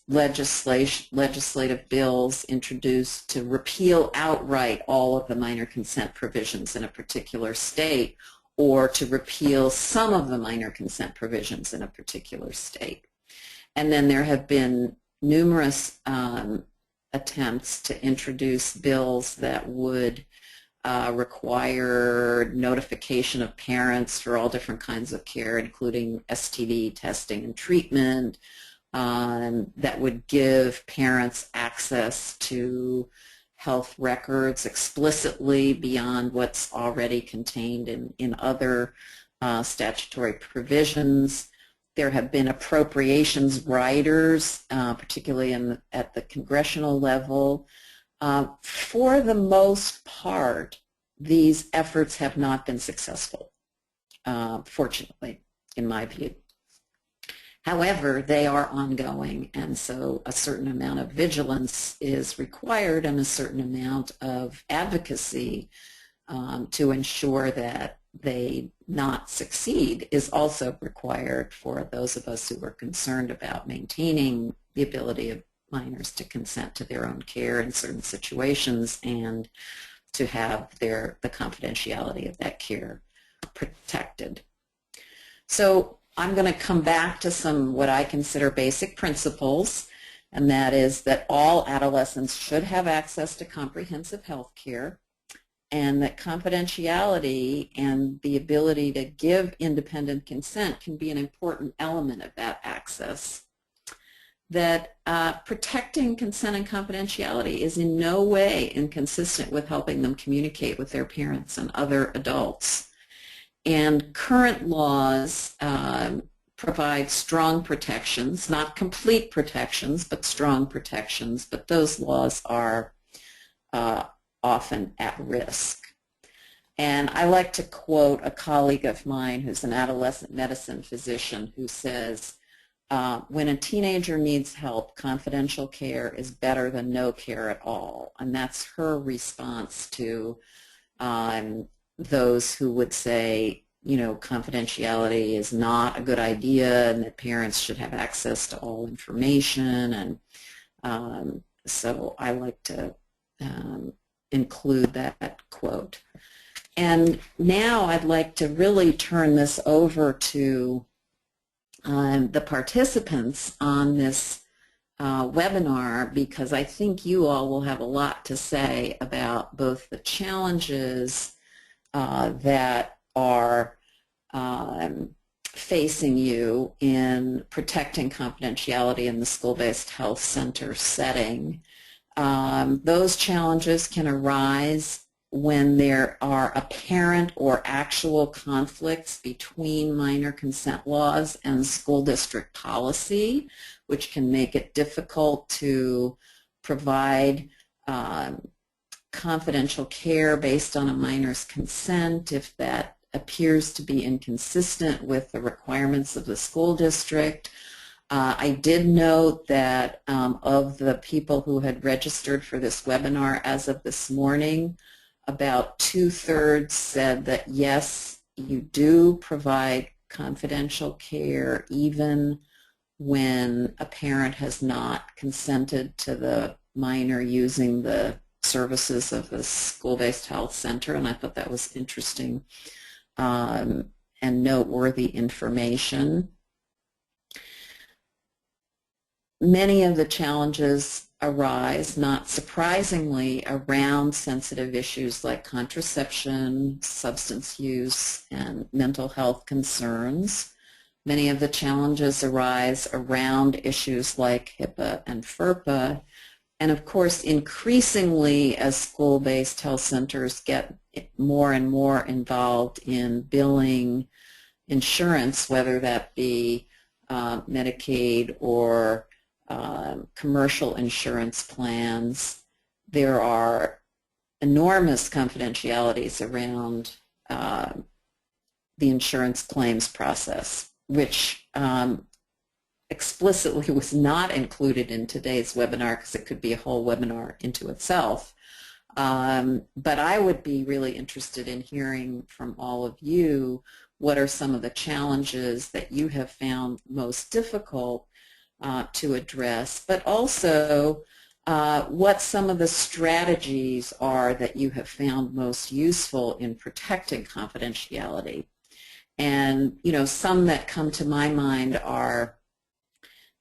legislative bills introduced to repeal outright all of the minor consent provisions in a particular state, or to repeal some of the minor consent provisions in a particular state. And then there have been numerous attempts to introduce bills that would require notification of parents for all different kinds of care, including STD testing and treatment, that would give parents access to health records explicitly beyond what's already contained in other statutory provisions. There have been appropriations riders, particularly at the congressional level. For the most part, these efforts have not been successful, fortunately, in my view. However, they are ongoing, and so a certain amount of vigilance is required and a certain amount of advocacy to ensure that they not succeed is also required for those of us who are concerned about maintaining the ability of minors to consent to their own care in certain situations and to have the confidentiality of that care protected. So I'm going to come back to some what I consider basic principles, and that is that all adolescents should have access to comprehensive health care, and that confidentiality and the ability to give independent consent can be an important element of that access. That protecting consent and confidentiality is in no way inconsistent with helping them communicate with their parents and other adults. And current laws provide strong protections, not complete protections, but strong protections, but those laws are often at risk. And I like to quote a colleague of mine who's an adolescent medicine physician who says, when a teenager needs help, confidential care is better than no care at all. And that's her response to those who would say, you know, confidentiality is not a good idea and that parents should have access to all information. And so I like to include that quote. And now I'd like to really turn this over to the participants on this webinar, because I think you all will have a lot to say about both the challenges that are facing you in protecting confidentiality in the school-based health center setting. Those challenges can arise when there are apparent or actual conflicts between minor consent laws and school district policy, which can make it difficult to provide confidential care based on a minor's consent if that appears to be inconsistent with the requirements of the school district. I did note that of the people who had registered for this webinar as of this morning, about 2/3 said that yes, you do provide confidential care even when a parent has not consented to the minor using the services of the school-based health center, and I thought that was interesting and noteworthy information. Many of the challenges arise, not surprisingly, around sensitive issues like contraception, substance use, and mental health concerns. Many of the challenges arise around issues like HIPAA and FERPA. And of course, increasingly as school-based health centers get more and more involved in billing insurance, whether that be Medicaid or commercial insurance plans, there are enormous confidentialities around the insurance claims process, which explicitly was not included in today's webinar because it could be a whole webinar into itself. But I would be really interested in hearing from all of you what are some of the challenges that you have found most difficult to address, but also what some of the strategies are that you have found most useful in protecting confidentiality. And, you know, some that come to my mind are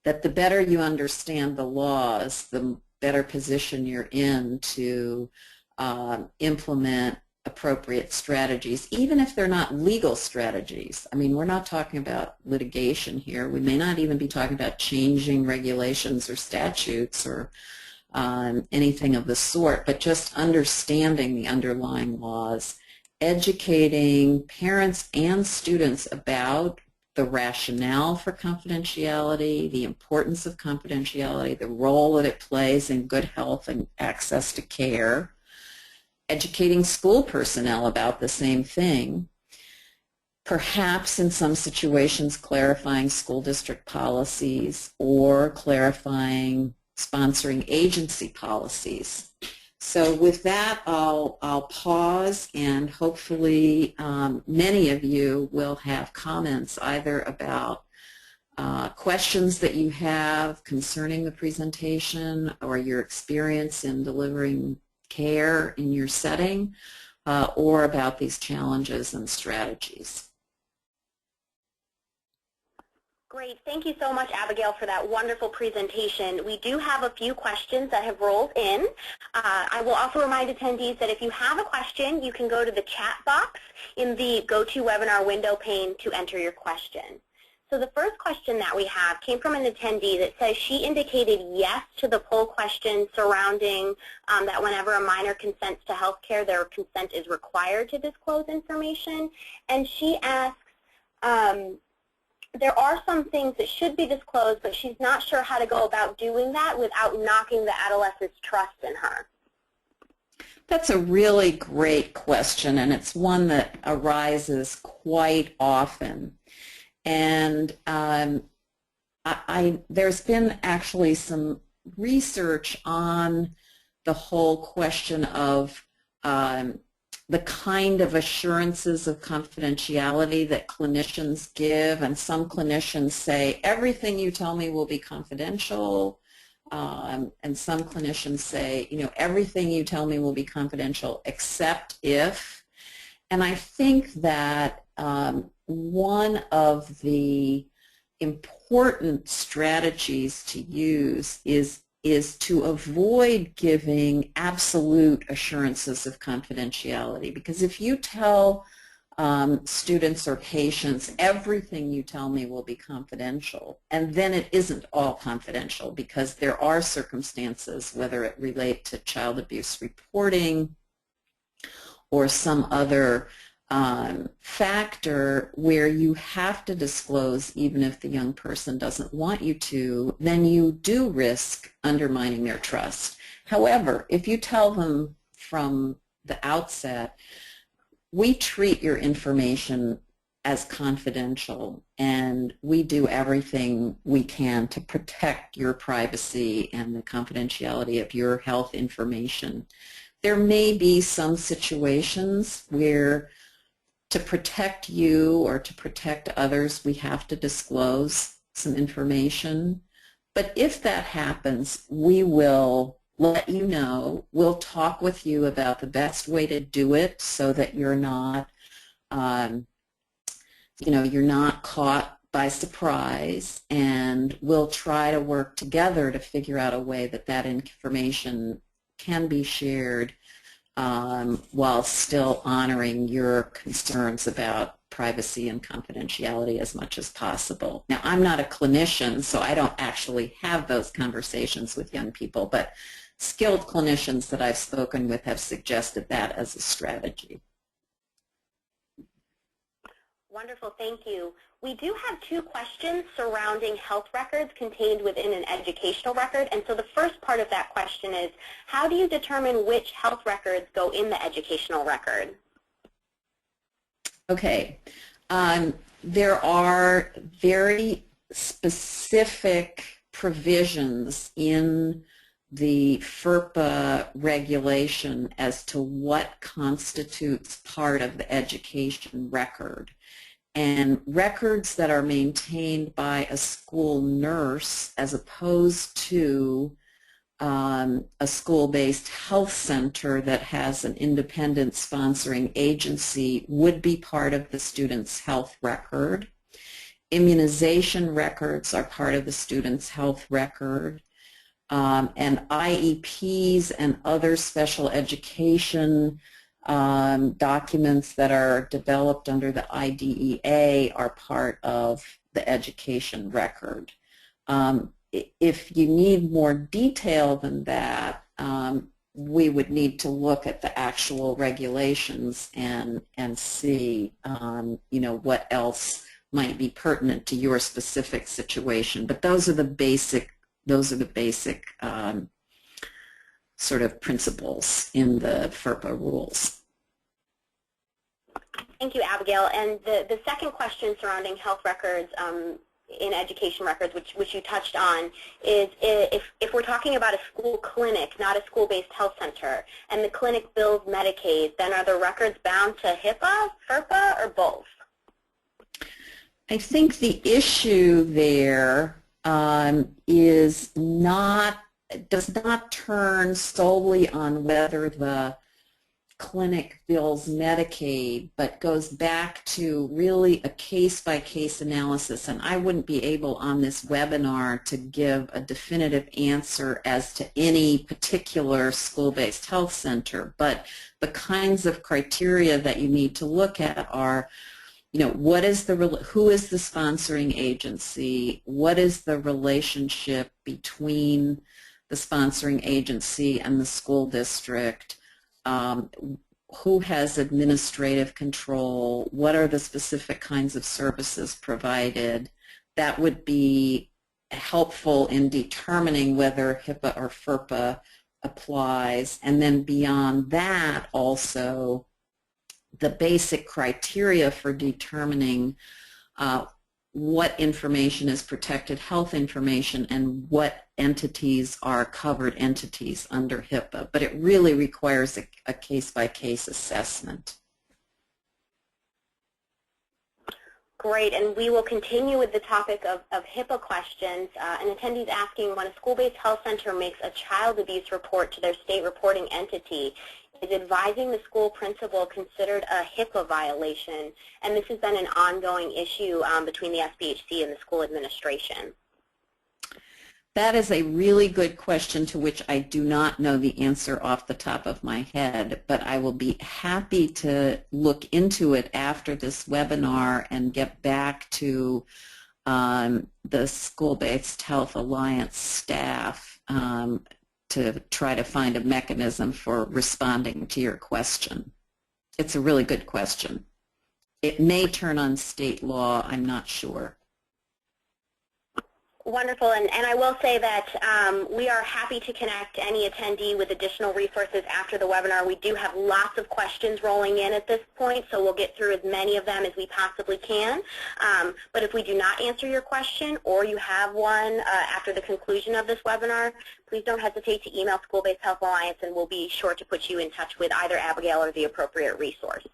that the better you understand the laws, the better position you're in to implement appropriate strategies, even if they're not legal strategies. I mean, we're not talking about litigation here. We may not even be talking about changing regulations or statutes or anything of the sort, but just understanding the underlying laws, educating parents and students about the rationale for confidentiality, the importance of confidentiality, the role that it plays in good health and access to care, educating school personnel about the same thing, perhaps in some situations clarifying school district policies or clarifying sponsoring agency policies. So with that, I'll pause, and hopefully many of you will have comments either about questions that you have concerning the presentation or your experience in delivering care in your setting, or about these challenges and strategies. Great. Thank you so much, Abigail, for that wonderful presentation. We do have a few questions that have rolled in. I will also remind attendees that if you have a question, you can go to the chat box in the GoToWebinar window pane to enter your question. So the first question that we have came from an attendee that says she indicated yes to the poll question surrounding that whenever a minor consents to health care, their consent is required to disclose information. And she asks, there are some things that should be disclosed, but she's not sure how to go about doing that without knocking the adolescent's trust in her. That's a really great question, and it's one that arises quite often. And there's been actually some research on the whole question of the kind of assurances of confidentiality that clinicians give, and some clinicians say everything you tell me will be confidential, and some clinicians say, you know, everything you tell me will be confidential except if. And I think that one of the important strategies to use is to avoid giving absolute assurances of confidentiality, because if you tell students or patients everything you tell me will be confidential, and then it isn't all confidential because there are circumstances, whether it relate to child abuse reporting or some other factor where you have to disclose even if the young person doesn't want you to, then you do risk undermining their trust. However, if you tell them from the outset, we treat your information as confidential and we do everything we can to protect your privacy and the confidentiality of your health information, there may be some situations where to protect you or to protect others, we have to disclose some information. But if that happens, we will let you know. We'll talk with you about the best way to do it so that you're not, you're not caught by surprise, and we'll try to work together to figure out a way that that information can be shared while still honoring your concerns about privacy and confidentiality as much as possible. Now, I'm not a clinician, so I don't actually have those conversations with young people, but skilled clinicians that I've spoken with have suggested that as a strategy. Wonderful, thank you. We do have two questions surrounding health records contained within an educational record. And so the first part of that question is, how do you determine which health records go in the educational record? Okay. There are very specific provisions in the FERPA regulation as to what constitutes part of the education record. And records that are maintained by a school nurse as opposed to a school-based health center that has an independent sponsoring agency would be part of the student's health record. Immunization records are part of the student's health record. And IEPs and other special education documents that are developed under the IDEA are part of the education record. If you need more detail than that, we would need to look at the actual regulations and see, you know, what else might be pertinent to your specific situation. But those are the basic sort of principles in the FERPA rules. Thank you, Abigail. And the second question surrounding health records in education records, which you touched on, is if we're talking about a school clinic, not a school-based health center, and the clinic bills Medicaid, then are the records bound to HIPAA, FERPA, or both? I think the issue there does not turn solely on whether the clinic bills Medicaid, but goes back to really a case-by-case analysis. And I wouldn't be able on this webinar to give a definitive answer as to any particular school-based health center, but the kinds of criteria that you need to look at are, you know, who is the sponsoring agency? What is the relationship between the sponsoring agency and the school district? Who has administrative control? What are the specific kinds of services provided? That would be helpful in determining whether HIPAA or FERPA applies. And then beyond that, also the basic criteria for determining what information is protected health information and what entities are covered entities under HIPAA. But it really requires a case-by-case assessment. Great, and we will continue with the topic of HIPAA questions. An attendee is asking, when a school-based health center makes a child abuse report to their state reporting entity, is advising the school principal considered a HIPAA violation? And this has been an ongoing issue between the SBHC and the school administration. That is a really good question to which I do not know the answer off the top of my head, but I will be happy to look into it after this webinar and get back to the School-Based Health Alliance staff to try to find a mechanism for responding to your question. It's a really good question. It may turn on state law, I'm not sure. Wonderful, and I will say that we are happy to connect any attendee with additional resources after the webinar. We do have lots of questions rolling in at this point, so we'll get through as many of them as we possibly can. But if we do not answer your question or you have one after the conclusion of this webinar, please don't hesitate to email School-Based Health Alliance and we'll be sure to put you in touch with either Abigail or the appropriate resource.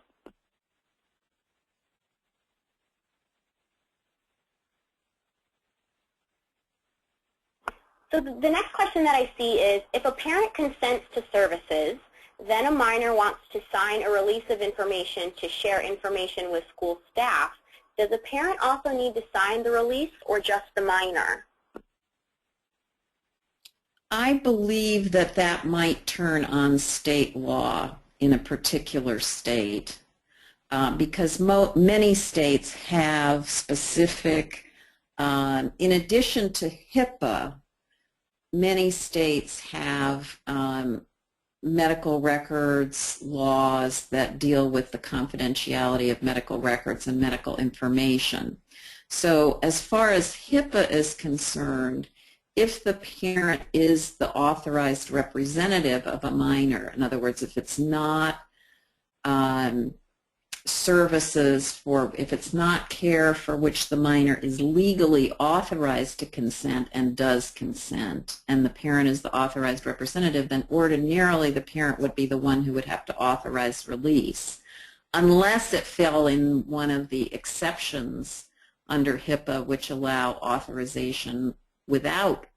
So the next question that I see is, if a parent consents to services, then a minor wants to sign a release of information to share information with school staff, does a parent also need to sign the release or just the minor? I believe that that might turn on state law in a particular state. because many states have specific, in addition to HIPAA, many states have medical records laws that deal with the confidentiality of medical records and medical information. So as far as HIPAA is concerned, if the parent is the authorized representative of a minor, in other words, if it's not services for, if it's not care for which the minor is legally authorized to consent and does consent, and the parent is the authorized representative, then ordinarily the parent would be the one who would have to authorize release, unless it fell in one of the exceptions under HIPAA which allow authorization without,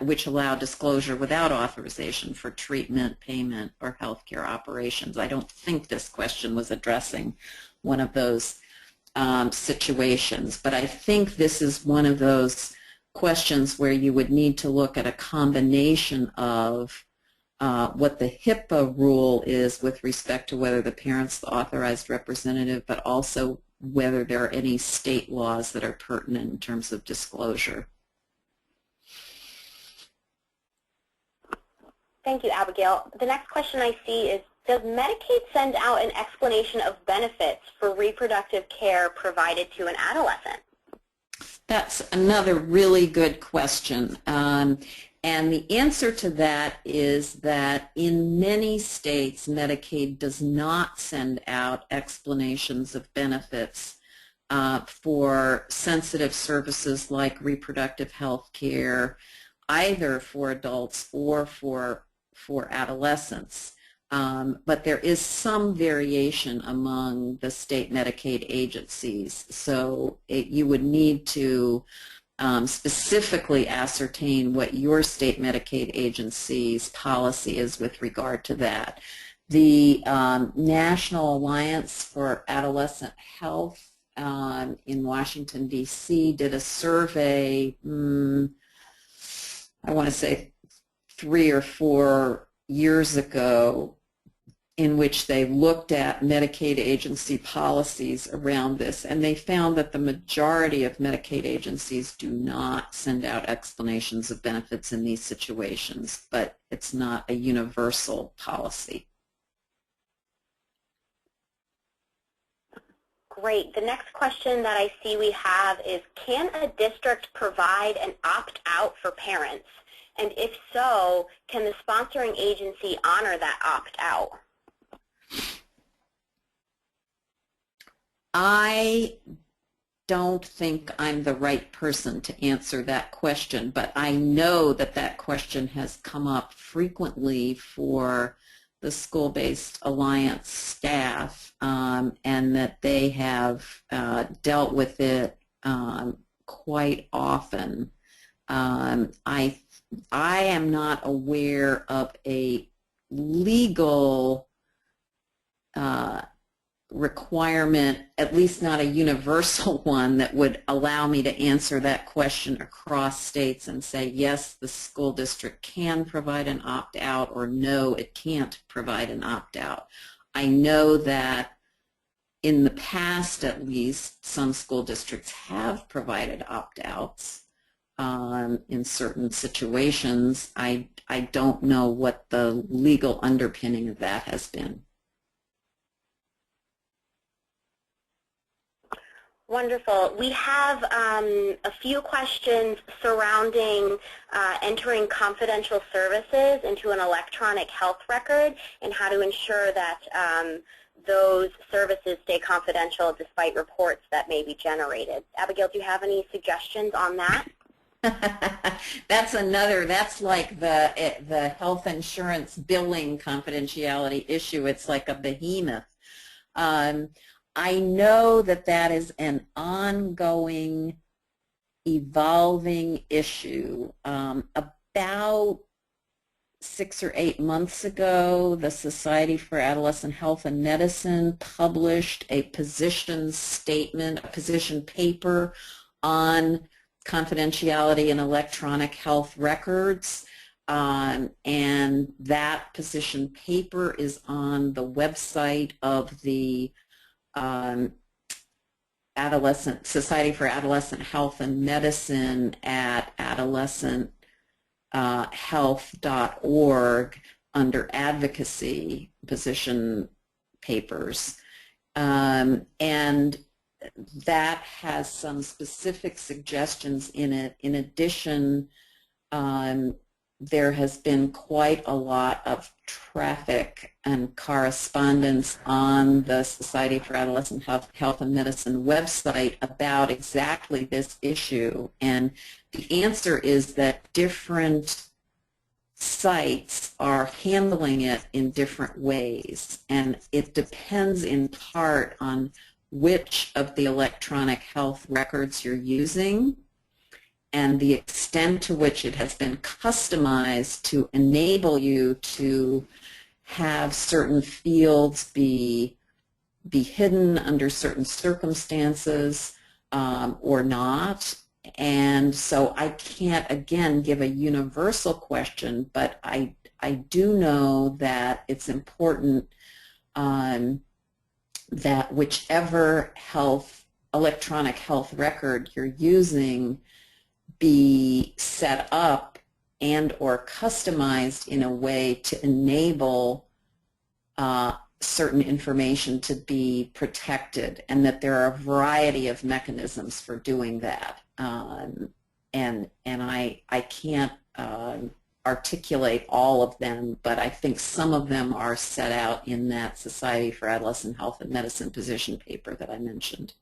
which allow disclosure without authorization for treatment, payment, or healthcare operations. I don't think this question was addressing one of those situations, but I think this is one of those questions where you would need to look at a combination of what the HIPAA rule is with respect to whether the parent's the authorized representative, but also whether there are any state laws that are pertinent in terms of disclosure. Thank you, Abigail. The next question I see is, does Medicaid send out an explanation of benefits for reproductive care provided to an adolescent? That's another really good question. And the answer to that is that in many states, Medicaid does not send out explanations of benefits for sensitive services like reproductive health care, either for adults or for adolescents. But there is some variation among the state Medicaid agencies. So you would need to specifically ascertain what your state Medicaid agency's policy is with regard to that. The National Alliance for Adolescent Health in Washington, D.C. did a survey, I want to say 3 or 4 years ago, in which they looked at Medicaid agency policies around this, and they found that the majority of Medicaid agencies do not send out explanations of benefits in these situations, but it's not a universal policy. Great. The next question that I see we have is, can a district provide an opt-out for parents? And if so, can the sponsoring agency honor that opt-out? I don't think I'm the right person to answer that question, but I know that that question has come up frequently for the school-based alliance staff, and that they have dealt with it quite often. I am not aware of a legal requirement, at least not a universal one, that would allow me to answer that question across states and say, yes, the school district can provide an opt-out, or no, it can't provide an opt-out. I know that in the past, at least, some school districts have provided opt-outs in certain situations. I don't know what the legal underpinning of that has been. Wonderful. We have a few questions surrounding entering confidential services into an electronic health record and how to ensure that those services stay confidential despite reports that may be generated. Abigail, do you have any suggestions on that? That's like the health insurance billing confidentiality issue. It's like a behemoth. I know that that is an ongoing, evolving issue. About 6 or 8 months ago, the Society for Adolescent Health and Medicine published a position statement, a position paper on confidentiality in electronic health records. And that position paper is on the website of the Society for Adolescent Health and Medicine at adolescenthealth.org under advocacy position papers. And that has some specific suggestions in it. In addition, there has been quite a lot of traffic and correspondence on the Society for Adolescent Health and Medicine website about exactly this issue. And the answer is that different sites are handling it in different ways. And it depends in part on which of the electronic health records you're using and the extent to which it has been customized to enable you to have certain fields be hidden under certain circumstances or not. And so I can't, again, give a universal question, but I do know that it's important that whichever electronic health record you're using be set up and or customized in a way to enable certain information to be protected, and that there are a variety of mechanisms for doing that. And I can't articulate all of them, but I think some of them are set out in that Society for Adolescent Health and Medicine position paper that I mentioned.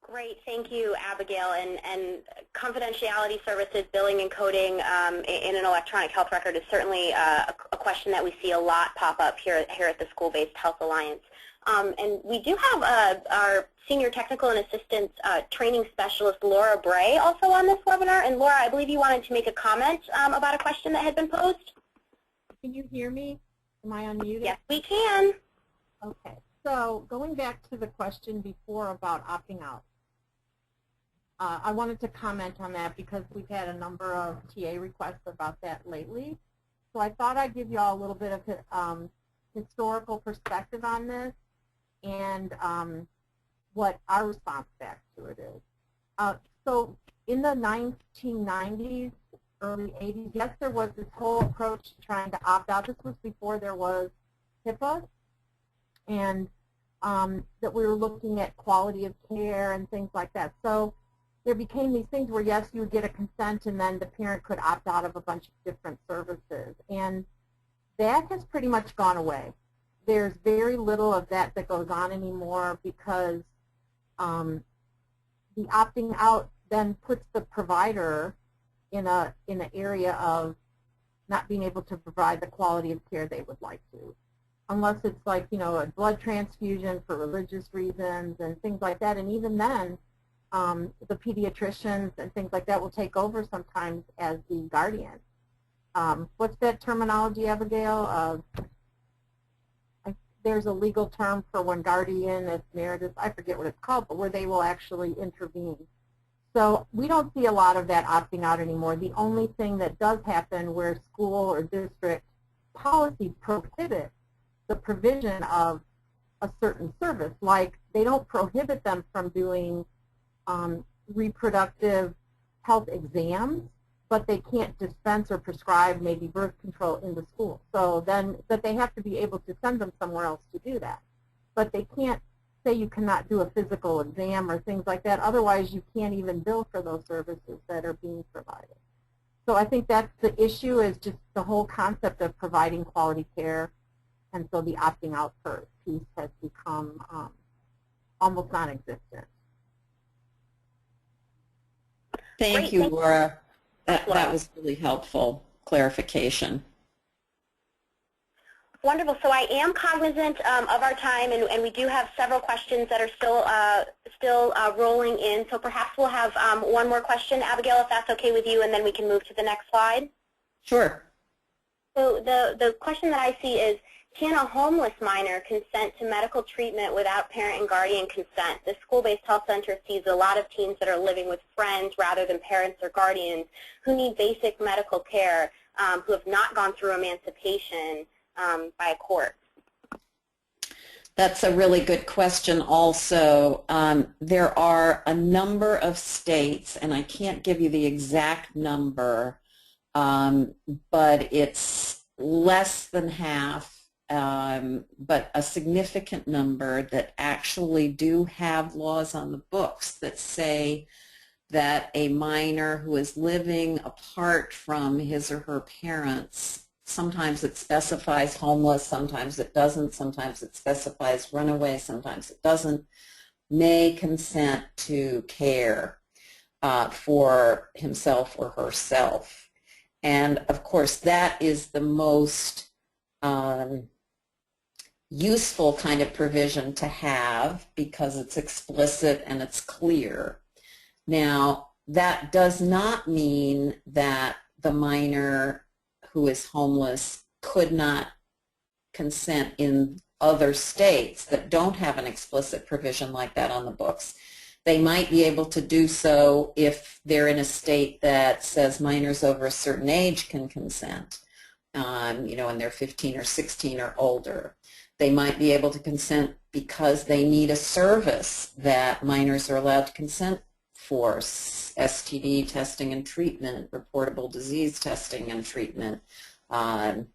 Great, thank you, Abigail. And confidentiality services, billing and coding in an electronic health record is certainly a question that we see a lot pop up here at the School-Based Health Alliance. And we do have our Senior Technical and Assistance Training Specialist, Laura Bray, also on this webinar. And Laura, I believe you wanted to make a comment about a question that had been posed. Can you hear me? Am I unmuted? Yes, we can. Okay. So going back to the question before about opting out, I wanted to comment on that because we've had a number of TA requests about that lately. So I thought I'd give you all a little bit of historical perspective on this and what our response back to it is. So in the 1990s, early 80s, yes, there was this whole approach to trying to opt out. This was before there was HIPAA, and that we were looking at quality of care and things like that. So there became these things where, yes, you would get a consent and then the parent could opt out of a bunch of different services. And that has pretty much gone away. There's very little of that goes on anymore because the opting out then puts the provider in an area of not being able to provide the quality of care they would like to. Unless it's like, you know, a blood transfusion for religious reasons and things like that. And even then, the pediatricians and things like that will take over sometimes as the guardian. What's that terminology, Abigail? There's a legal term for when guardian is emeritus, I forget what it's called, but where they will actually intervene. So we don't see a lot of that opting out anymore. The only thing that does happen where school or district policy prohibits the provision of a certain service, like they don't prohibit them from doing reproductive health exams, but they can't dispense or prescribe maybe birth control in the school. So then, but they have to be able to send them somewhere else to do that. But they can't say you cannot do a physical exam or things like that. Otherwise, you can't even bill for those services that are being provided. So I think that's the issue, is just the whole concept of providing quality care. And so the opting out piece has become almost non-existent. Thank you, Laura. That was really helpful clarification. Wonderful. So I am cognizant of our time, and we do have several questions that are still rolling in. So perhaps we'll have one more question, Abigail, if that's okay with you, and then we can move to the next slide. Sure. So the question that I see is, can a homeless minor consent to medical treatment without parent and guardian consent? The school-based health center sees a lot of teens that are living with friends rather than parents or guardians who need basic medical care, who have not gone through emancipation by a court. That's a really good question also. There are a number of states, and I can't give you the exact number, but it's less than half, but a significant number that actually do have laws on the books that say that a minor who is living apart from his or her parents, sometimes it specifies homeless, sometimes it doesn't, sometimes it specifies runaway, sometimes it doesn't, may consent to care for himself or herself. And of course that is the most useful kind of provision to have because it's explicit and it's clear. Now, that does not mean that the minor who is homeless could not consent in other states that don't have an explicit provision like that on the books. They might be able to do so if they're in a state that says minors over a certain age can consent, you know, and they're 15 or 16 or older. They might be able to consent because they need a service that minors are allowed to consent for, STD testing and treatment, reportable disease testing and treatment, and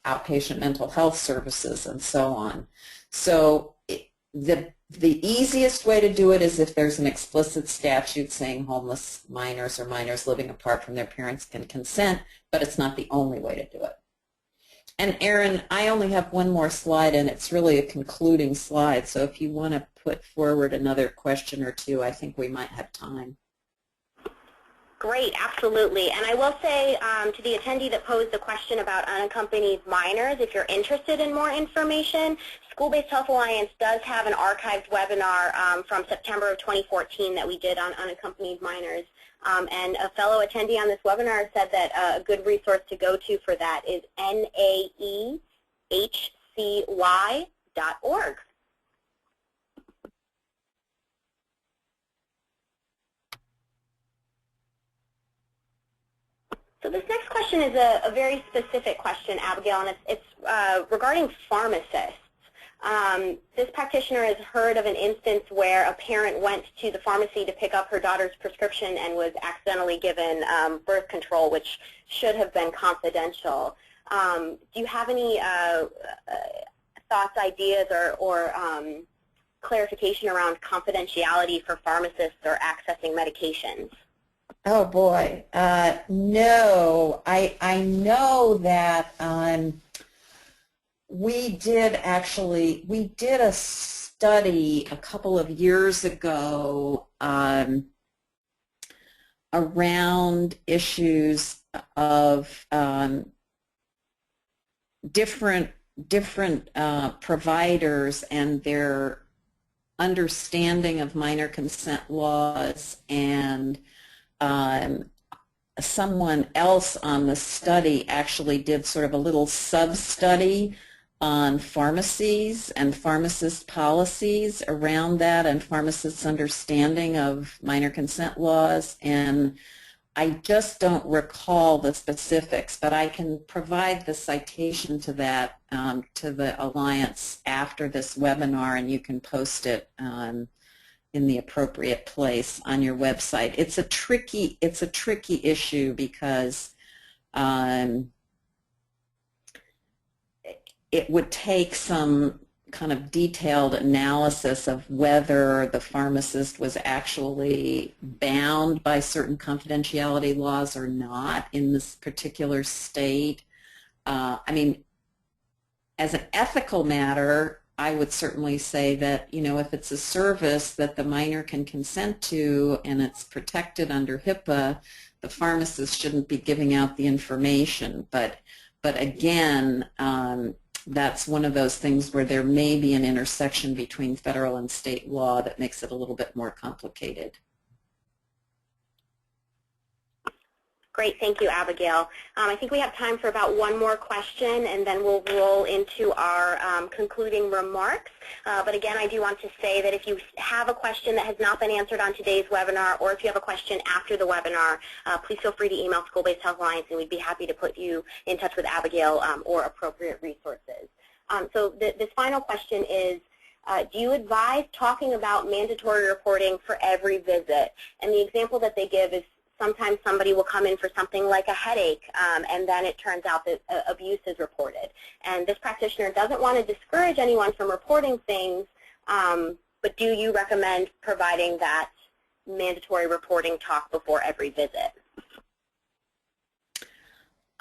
outpatient mental health services, and so on. So the easiest way to do it is if there's an explicit statute saying homeless minors or minors living apart from their parents can consent, but it's not the only way to do it. And Erin, I only have one more slide, and it's really a concluding slide, so if you want to put forward another question or two, I think we might have time. Great, absolutely. And I will say to the attendee that posed the question about unaccompanied minors, if you're interested in more information, School-Based Health Alliance does have an archived webinar from September of 2014 that we did on unaccompanied minors. And a fellow attendee on this webinar said that a good resource to go to for that is naehcy.org. So this next question is a very specific question, Abigail, and it's regarding pharmacists. This practitioner has heard of an instance where a parent went to the pharmacy to pick up her daughter's prescription and was accidentally given birth control, which should have been confidential. Do you have any thoughts, ideas, or clarification around confidentiality for pharmacists or accessing medications? Oh boy, no. I know that we did a study a couple of years ago around issues of different providers and their understanding of minor consent laws, and someone else on the study actually did sort of a little sub-study on pharmacies and pharmacist policies around that and pharmacists' understanding of minor consent laws, and I just don't recall the specifics, but I can provide the citation to that to the Alliance after this webinar, and you can post it in the appropriate place on your website. It's a tricky issue because it would take some kind of detailed analysis of whether the pharmacist was actually bound by certain confidentiality laws or not in this particular state. I mean, as an ethical matter, I would certainly say that, you know, if it's a service that the minor can consent to and it's protected under HIPAA, the pharmacist shouldn't be giving out the information. But again, that's one of those things where there may be an intersection between federal and state law that makes it a little bit more complicated. Great, thank you, Abigail. I think we have time for about one more question, and then we'll roll into our concluding remarks. But again, I do want to say that if you have a question that has not been answered on today's webinar, or if you have a question after the webinar, please feel free to email School-Based Health Alliance, and we'd be happy to put you in touch with Abigail or appropriate resources. So this final question is, do you advise talking about mandatory reporting for every visit? And the example that they give is sometimes somebody will come in for something like a headache, and then it turns out that abuse is reported. And this practitioner doesn't want to discourage anyone from reporting things, but do you recommend providing that mandatory reporting talk before every visit?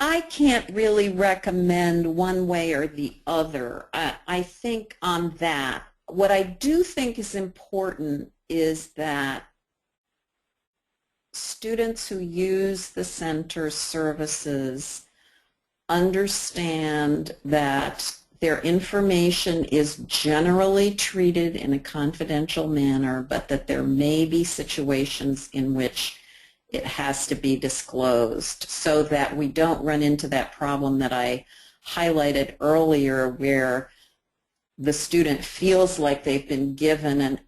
I can't really recommend one way or the other. I think on that, what I do think is important is that students who use the center services understand that their information is generally treated in a confidential manner, but that there may be situations in which it has to be disclosed so that we don't run into that problem that I highlighted earlier where the student feels like they've been given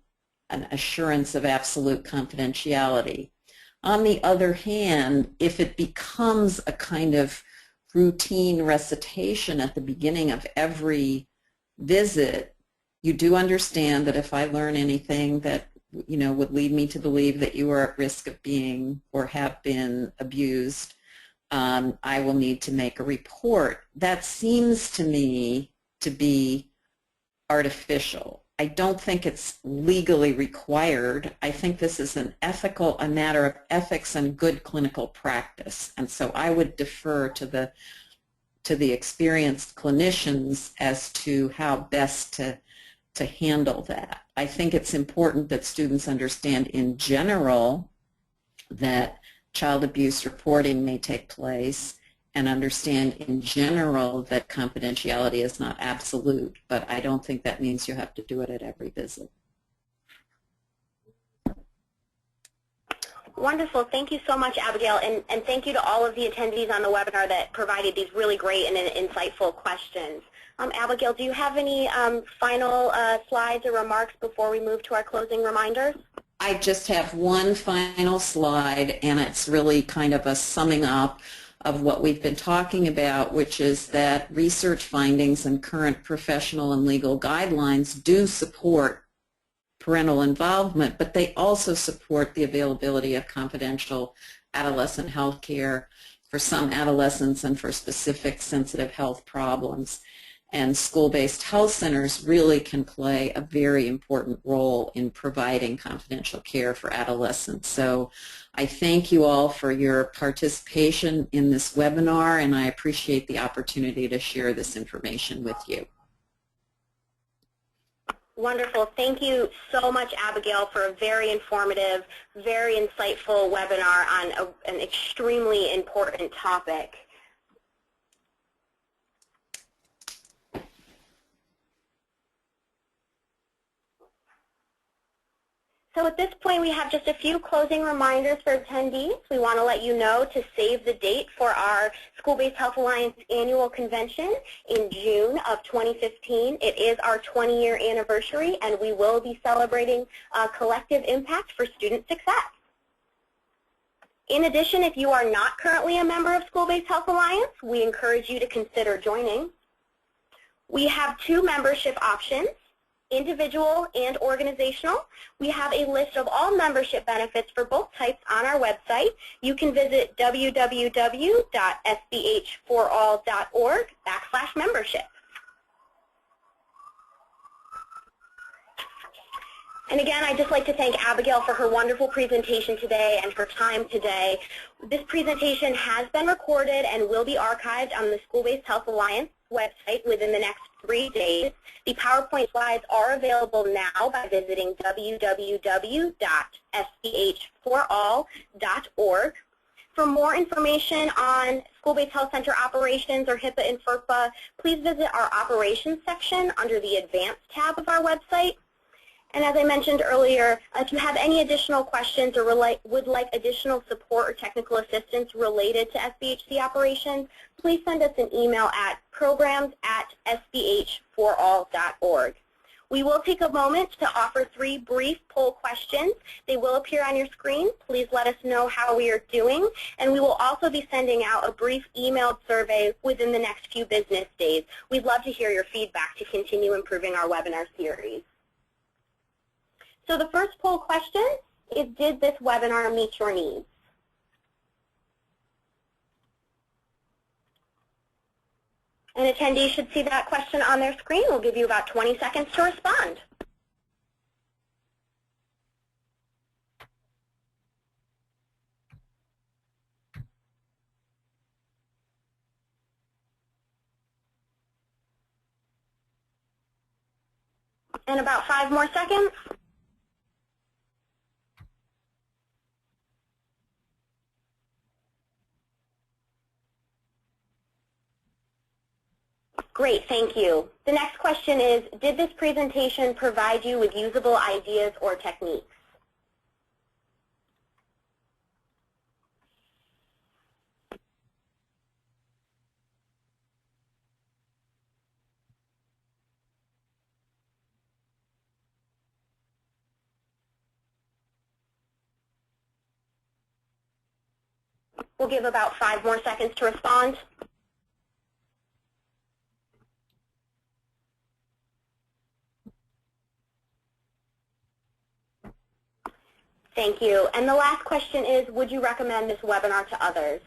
an assurance of absolute confidentiality. On the other hand, if it becomes a kind of routine recitation at the beginning of every visit, you do understand that if I learn anything that would lead me to believe that you are at risk of being or have been abused, I will need to make a report. That seems to me to be artificial. I don't think it's legally required. I think this is a matter of ethics and good clinical practice. And so I would defer to the experienced clinicians as to how best to handle that. I think it's important that students understand in general that child abuse reporting may take place and understand in general that confidentiality is not absolute, but I don't think that means you have to do it at every visit. Wonderful. Thank you so much, Abigail, and thank you to all of the attendees on the webinar that provided these really great and insightful questions. Abigail, do you have any final slides or remarks before we move to our closing reminders? I just have one final slide, and it's really kind of a summing up of what we've been talking about, which is that research findings and current professional and legal guidelines do support parental involvement, but they also support the availability of confidential adolescent health care for some adolescents and for specific sensitive health problems. And school-based health centers really can play a very important role in providing confidential care for adolescents. So I thank you all for your participation in this webinar, and I appreciate the opportunity to share this information with you. Wonderful. Thank you so much, Abigail, for a very informative, very insightful webinar on an extremely important topic. So at this point, we have just a few closing reminders for attendees. We want to let you know to save the date for our School-Based Health Alliance annual convention in June of 2015. It is our 20-year anniversary, and we will be celebrating collective impact for student success. In addition, if you are not currently a member of School-Based Health Alliance, we encourage you to consider joining. We have two membership options, individual and organizational. We have a list of all membership benefits for both types on our website. You can visit www.sbh4all.org/membership. And again, I'd just like to thank Abigail for her wonderful presentation today and her time today. This presentation has been recorded and will be archived on the School-Based Health Alliance website within the next 3 days. The PowerPoint slides are available now by visiting www.sbh4all.org. For more information on School-Based Health Center operations or HIPAA and FERPA, please visit our operations section under the Advanced tab of our website. And as I mentioned earlier, if you have any additional questions or would like additional support or technical assistance related to SBHC operations, please send us an email at programs@sbh4all.org. We will take a moment to offer 3 brief poll questions. They will appear on your screen. Please let us know how we are doing, and we will also be sending out a brief emailed survey within the next few business days. We'd love to hear your feedback to continue improving our webinar series. So the first poll question is, did this webinar meet your needs? And attendees should see that question on their screen. We'll give you about 20 seconds to respond. And about 5 more seconds. Great, thank you. The next question is, did this presentation provide you with usable ideas or techniques? We'll give about 5 more seconds to respond. Thank you. And the last question is, would you recommend this webinar to others?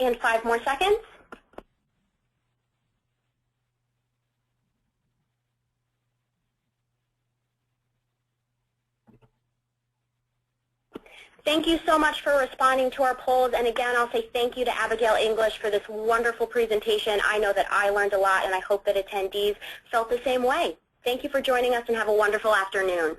And 5 more seconds. Thank you so much for responding to our polls. And again, I'll say thank you to Abigail English for this wonderful presentation. I know that I learned a lot, and I hope that attendees felt the same way. Thank you for joining us, and have a wonderful afternoon.